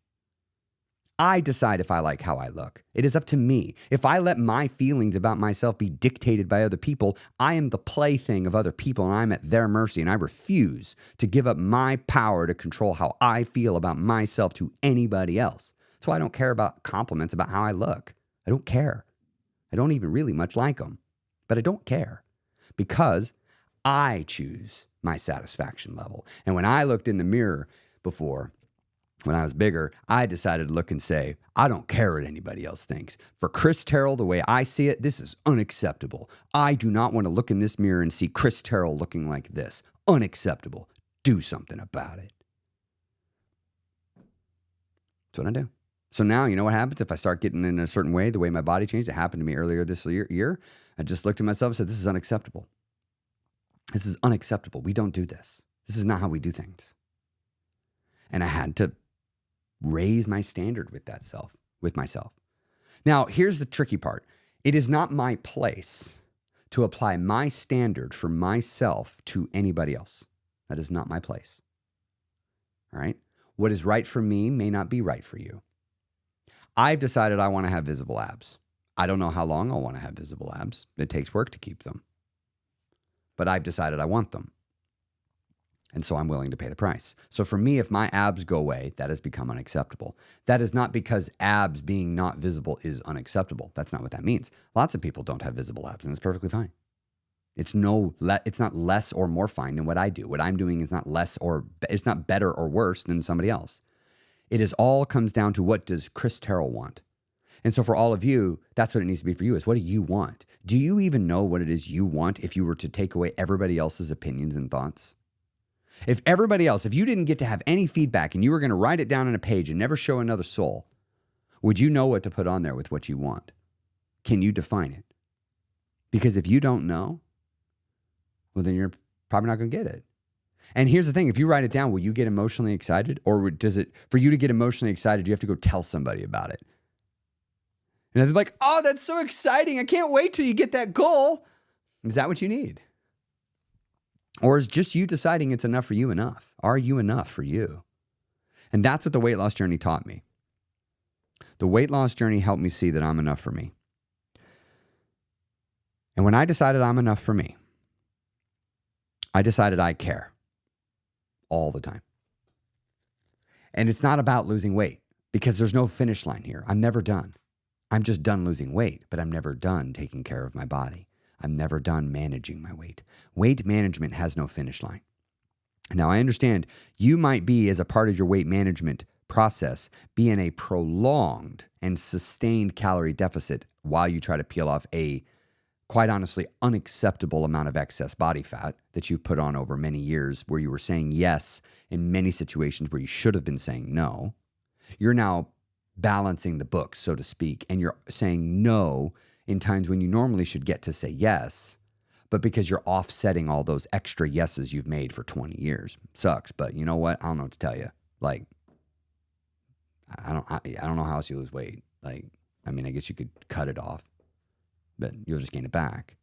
I decide if I like how I look. It is up to me. If I let my feelings about myself be dictated by other people, I am the plaything of other people and I'm at their mercy, and I refuse to give up my power to control how I feel about myself to anybody else. So I don't care about compliments about how I look. I don't care. I don't even really much like them, but I don't care because I choose my satisfaction level. And when I looked in the mirror before, when I was bigger, I decided to look and say, I don't care what anybody else thinks. For Chris Terrell, the way I see it, this is unacceptable. I do not want to look in this mirror and see Chris Terrell looking like this. Unacceptable. Do something about it. That's what I do. So now, you know what happens if I start getting in a certain way, the way my body changed? It happened to me earlier this year. I just looked at myself and said, this is unacceptable. This is unacceptable. We don't do this. This is not how we do things. And I had to raise my standard with myself. Now, here's the tricky part. It is not my place to apply my standard for myself to anybody else. That is not my place. All right? What is right for me may not be right for you. I've decided I want to have visible abs. I don't know how long I'll want to have visible abs. It takes work to keep them. But I've decided I want them. And so I'm willing to pay the price. So for me, if my abs go away, that has become unacceptable. That is not because abs being not visible is unacceptable. That's not what that means. Lots of people don't have visible abs, and it's perfectly fine. It's not less or more fine than what I do. What I'm doing is not it's not better or worse than somebody else. It is all comes down to, what does Chris Terrell want? And so for all of you, that's what it needs to be for you, is what do you want? Do you even know what it is you want if you were to take away everybody else's opinions and thoughts? If you didn't get to have any feedback and you were going to write it down on a page and never show another soul, would you know what to put on there with what you want? Can you define it? Because if you don't know, well, then you're probably not going to get it. And here's the thing, if you write it down, will you get emotionally excited? Or does it, for you to get emotionally excited, you have to go tell somebody about it? And they're like, oh, that's so exciting. I can't wait till you get that goal. Is that what you need? Or is just you deciding it's enough for you enough? Are you enough for you? And that's what the weight loss journey taught me. The weight loss journey helped me see that I'm enough for me. And when I decided I'm enough for me, I decided I care all the time. And it's not about losing weight because there's no finish line here. I'm never done. I'm just done losing weight, but I'm never done taking care of my body. I'm never done managing my weight. Weight management has no finish line. Now, I understand you might be, as a part of your weight management process, be in a prolonged and sustained calorie deficit while you try to peel off a, quite honestly, unacceptable amount of excess body fat that you've put on over many years, where you were saying yes in many situations where you should have been saying no. You're now balancing the books, so to speak, and you're saying no in times when you normally should get to say yes, but because you're offsetting all those extra yeses you've made for 20 years. Sucks, but you know what? I don't know what to tell you. Like, I don't know how else you lose weight. Like, I mean, I guess you could cut it off, but you'll just gain it back.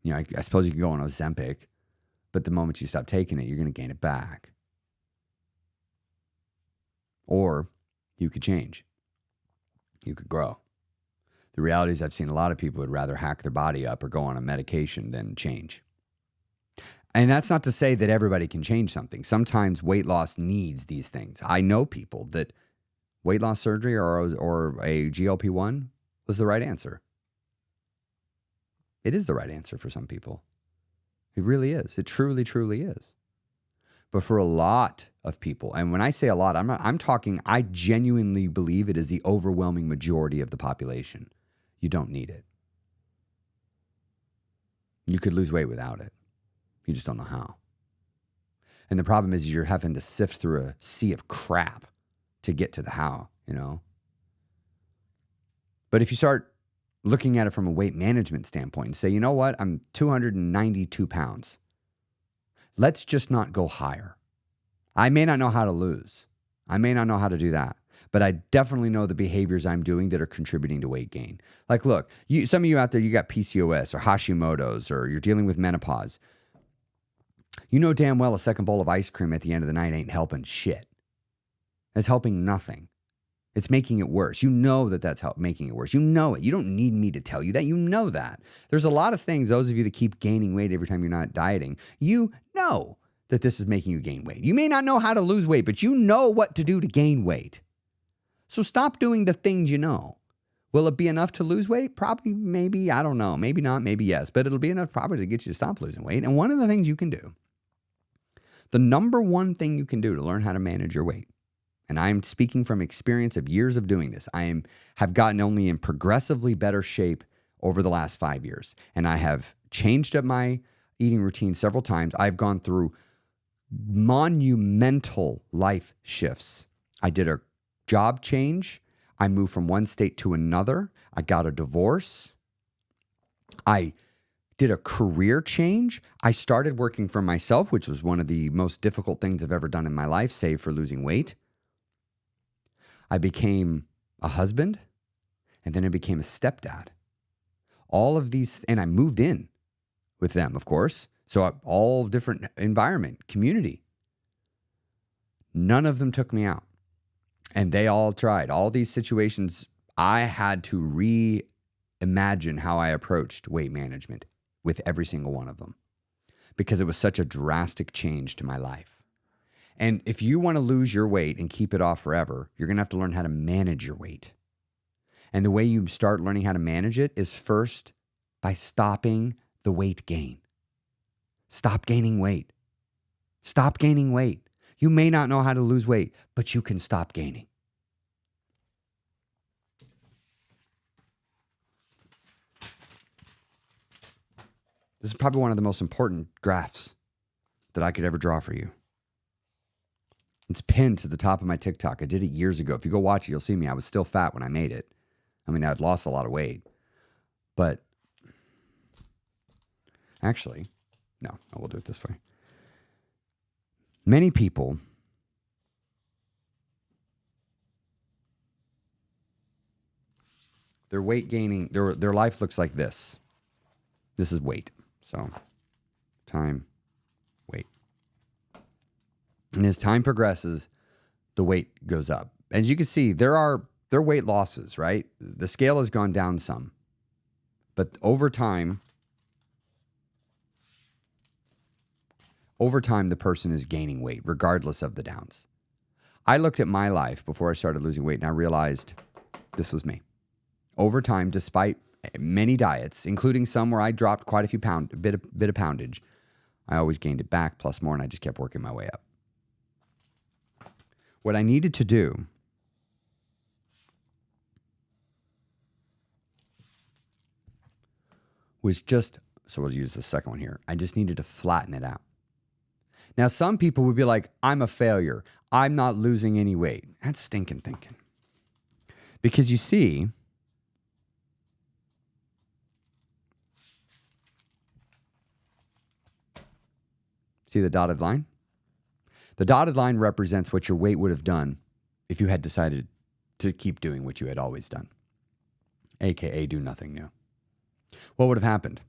You know, I suppose you could go on Ozempic, but the moment you stop taking it, you're going to gain it back. Or you could change. You could grow. The reality is I've seen a lot of people would rather hack their body up or go on a medication than change. And that's not to say that everybody can change something. Sometimes weight loss needs these things. I know people that weight loss surgery or a GLP-1 was the right answer. It is the right answer for some people. It really is. It truly, truly is. But for a lot of people, and when I say a lot, I'm talking, I genuinely believe it is the overwhelming majority of the population. You don't need it. You could lose weight without it. You just don't know how. And the problem is you're having to sift through a sea of crap to get to the how, you know? But if you start looking at it from a weight management standpoint and say, you know what, I'm 292 pounds. Let's just not go higher. I may not know how to lose. I may not know how to do that. But I definitely know the behaviors I'm doing that are contributing to weight gain. Like, look, some of you out there, you got PCOS or Hashimoto's, or you're dealing with menopause. You know damn well a second bowl of ice cream at the end of the night ain't helping shit. It's helping nothing. It's making it worse. You know that that's making it worse. You know it. You don't need me to tell you that. You know that. There's a lot of things, those of you that keep gaining weight every time you're not dieting, you know that this is making you gain weight. You may not know how to lose weight, but you know what to do to gain weight. So stop doing the things you know. Will it be enough to lose weight? Probably, maybe, I don't know. Maybe not, maybe yes. But it'll be enough probably to get you to stop losing weight. And one of the things you can do, the number one thing you can do to learn how to manage your weight, and I'm speaking from experience of years of doing this, have gotten only in progressively better shape over the last 5 years. And I have changed up my eating routine several times. I've gone through monumental life shifts. I did a job change. I moved from one state to another. I got a divorce. I did a career change. I started working for myself, which was one of the most difficult things I've ever done in my life, save for losing weight. I became a husband, and then I became a stepdad. All of these, and I moved in with them, of course. So all different environment, community. None of them took me out. And they all tried. All these situations, I had to reimagine how I approached weight management with every single one of them because it was such a drastic change to my life. And if you want to lose your weight and keep it off forever, you're going to have to learn how to manage your weight. And the way you start learning how to manage it is first by stopping the weight gain. Stop gaining weight. Stop gaining weight. You may not know how to lose weight, but you can stop gaining. This is probably one of the most important graphs that I could ever draw for you. It's pinned to the top of my TikTok. I did it years ago. If you go watch it, you'll see me. I was still fat when I made it. I mean, I'd lost a lot of weight. But actually, no, I will do it this way. Many people their weight gaining, their life looks like this. This is weight. So time, weight. And as time progresses, the weight goes up. As you can see, there are weight losses, right? The scale has gone down some. But over time, the person is gaining weight, regardless of the downs. I looked at my life before I started losing weight, and I realized this was me. Over time, despite many diets, including some where I dropped quite a few bit of poundage, I always gained it back plus more, and I just kept working my way up. What I needed to do was so we'll use the second one here. I just needed to flatten it out. Now, some people would be like, I'm a failure. I'm not losing any weight. That's stinking thinking. Because you see, the dotted line? The dotted line represents what your weight would have done if you had decided to keep doing what you had always done, aka do nothing new. What would have happened?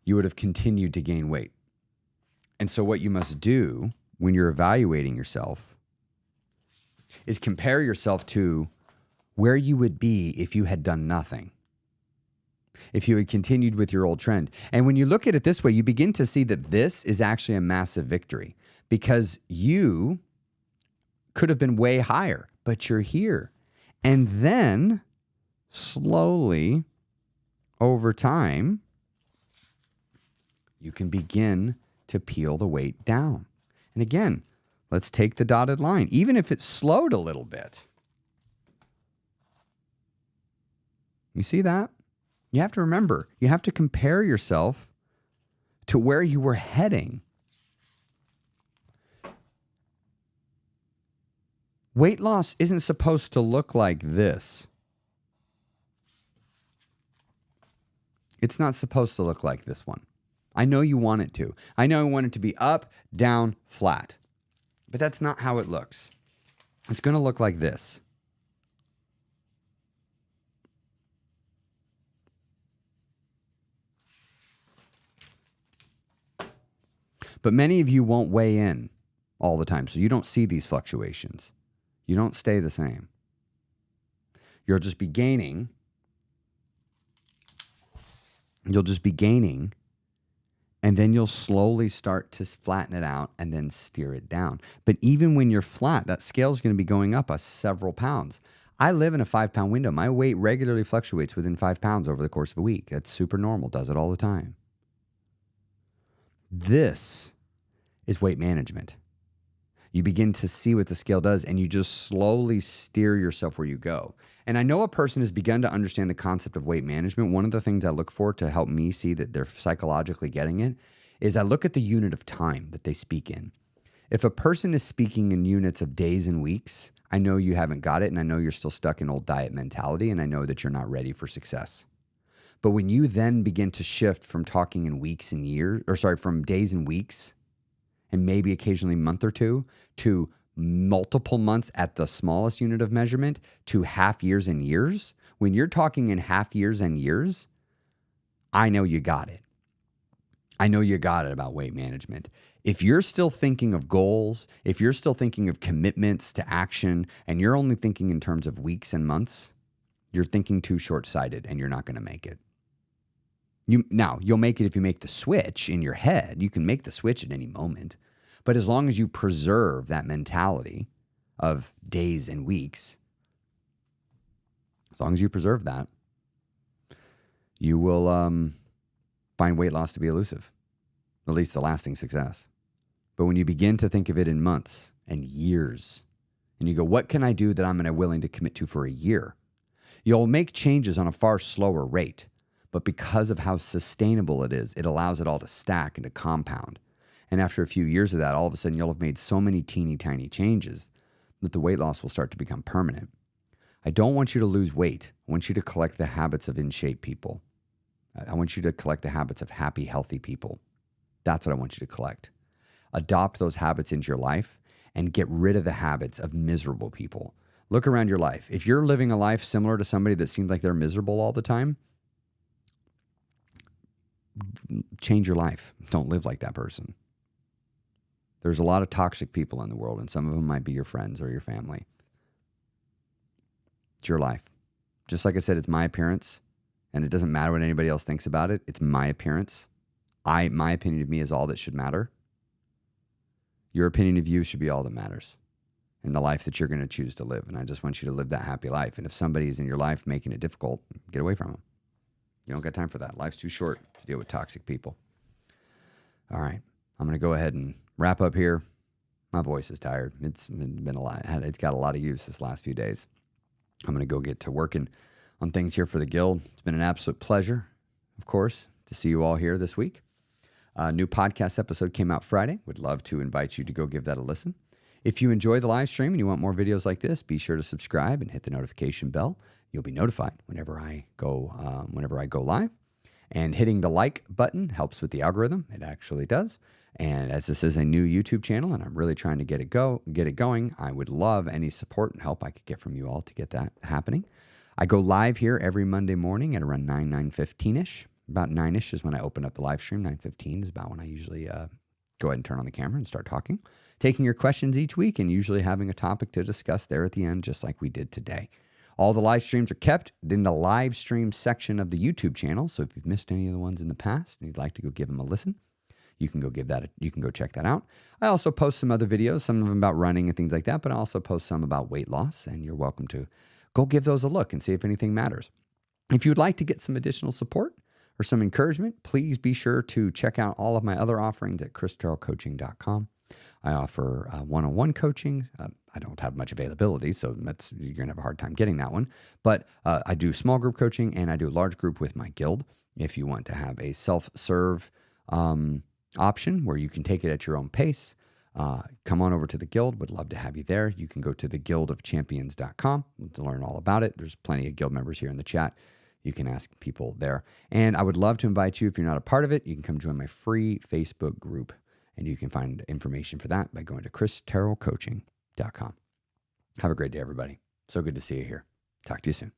You would have continued to gain weight. And so what you must do when you're evaluating yourself is compare yourself to where you would be if you had done nothing, if you had continued with your old trend. And when you look at it this way, you begin to see that this is actually a massive victory because you could have been way higher, but you're here. And then slowly over time, you can begin to peel the weight down. And again, let's take the dotted line, even if it slowed a little bit. You see that? You have to remember, you have to compare yourself to where you were heading. Weight loss isn't supposed to look like this. It's not supposed to look like this one. I know you want it to. I know you want it to be up, down, flat. But that's not how it looks. It's going to look like this. But many of you won't weigh in all the time, so you don't see these fluctuations. You don't stay the same. You'll just be gaining. And then you'll slowly start to flatten it out and then steer it down. But even when you're flat, that scale is going to be going up several pounds. I live in a 5-pound window. My weight regularly fluctuates within 5 pounds over the course of a week. That's super normal, does it all the time. This is weight management. You begin to see what the scale does, and you just slowly steer yourself where you go. And I know a person has begun to understand the concept of weight management. One of the things I look for to help me see that they're psychologically getting it is I look at the unit of time that they speak in. If a person is speaking in units of days and weeks, I know you haven't got it, and I know you're still stuck in old diet mentality, and I know that you're not ready for success. But when you then begin to shift from talking in weeks and years, from days and weeks, and maybe occasionally a month or two, to multiple months at the smallest unit of measurement, to half years and years, when you're talking in half years and years, I know you got it. I know you got it about weight management. If you're still thinking of goals, if you're still thinking of commitments to action, and you're only thinking in terms of weeks and months, you're thinking too short-sighted and you're not going to make it. You'll make it if you make the switch in your head. You can make the switch at any moment. But as long as you preserve that mentality of days and weeks, as long as you preserve that, you will find weight loss to be elusive, at least the lasting success. But when you begin to think of it in months and years, and you go, what can I do that I'm willing to commit to for a year? You'll make changes on a far slower rate. But because of how sustainable it is, it allows it all to stack and to compound. And after a few years of that, all of a sudden you'll have made so many teeny tiny changes that the weight loss will start to become permanent. I don't want you to lose weight. I want you to collect the habits of in-shape people. I want you to collect the habits of happy, healthy people. That's what I want you to collect. adopt those habits into your life and get rid of the habits of miserable people. Look around your life. If you're living a life similar to somebody that seems like they're miserable all the time, change your life. Don't live like that person. There's a lot of toxic people in the world, and some of them might be your friends or your family. It's your life. Just like I said, it's my appearance, and it doesn't matter what anybody else thinks about it. It's my appearance. My opinion of me is all that should matter. Your opinion of you should be all that matters in the life that you're going to choose to live. And I just want you to live that happy life. And if somebody is in your life making it difficult, get away from them. You don't got time for that. Life's too short to deal with toxic people. All right. I'm going to go ahead and wrap up here. My voice is tired. It's been a lot. It's got a lot of use this last few days. I'm going to go get to working on things here for the Guild. It's been an absolute pleasure, of course, to see you all here this week. A new podcast episode came out Friday. Would love to invite you to go give that a listen. If you enjoy the live stream and you want more videos like this, be sure to subscribe and hit the notification bell. You'll be notified whenever I go live. And hitting the like button helps with the algorithm. It actually does. And as this is a new YouTube channel and I'm really trying to get it going, I would love any support and help I could get from you all to get that happening. I go live here every Monday morning at around 9:15ish. About 9ish is when I open up the live stream. 9:15 is about when I usually go ahead and turn on the camera and start talking. Taking your questions each week and usually having a topic to discuss there at the end, just like we did today. All the live streams are kept in the live stream section of the YouTube channel. So if you've missed any of the ones in the past and you'd like to go give them a listen, you can go check that out. I also post some other videos, some of them about running and things like that, but I also post some about weight loss, and you're welcome to go give those a look and see if anything matters. If you'd like to get some additional support or some encouragement, please be sure to check out all of my other offerings at christerrellcoaching.com. I offer one-on-one coaching. I don't have much availability, so you're going to have a hard time getting that one. But I do small group coaching, and I do large group with my guild. If you want to have a self-serve option where you can take it at your own pace, come on over to the Guild. Would love to have you there. You can go to theguildofchampions.com to learn all about it. There's plenty of Guild members here in the chat. You can ask people there. And I would love to invite you, if you're not a part of it, you can come join my free Facebook group. And you can find information for that by going to christerrellcoaching.com. Have a great day, everybody. So good to see you here. Talk to you soon.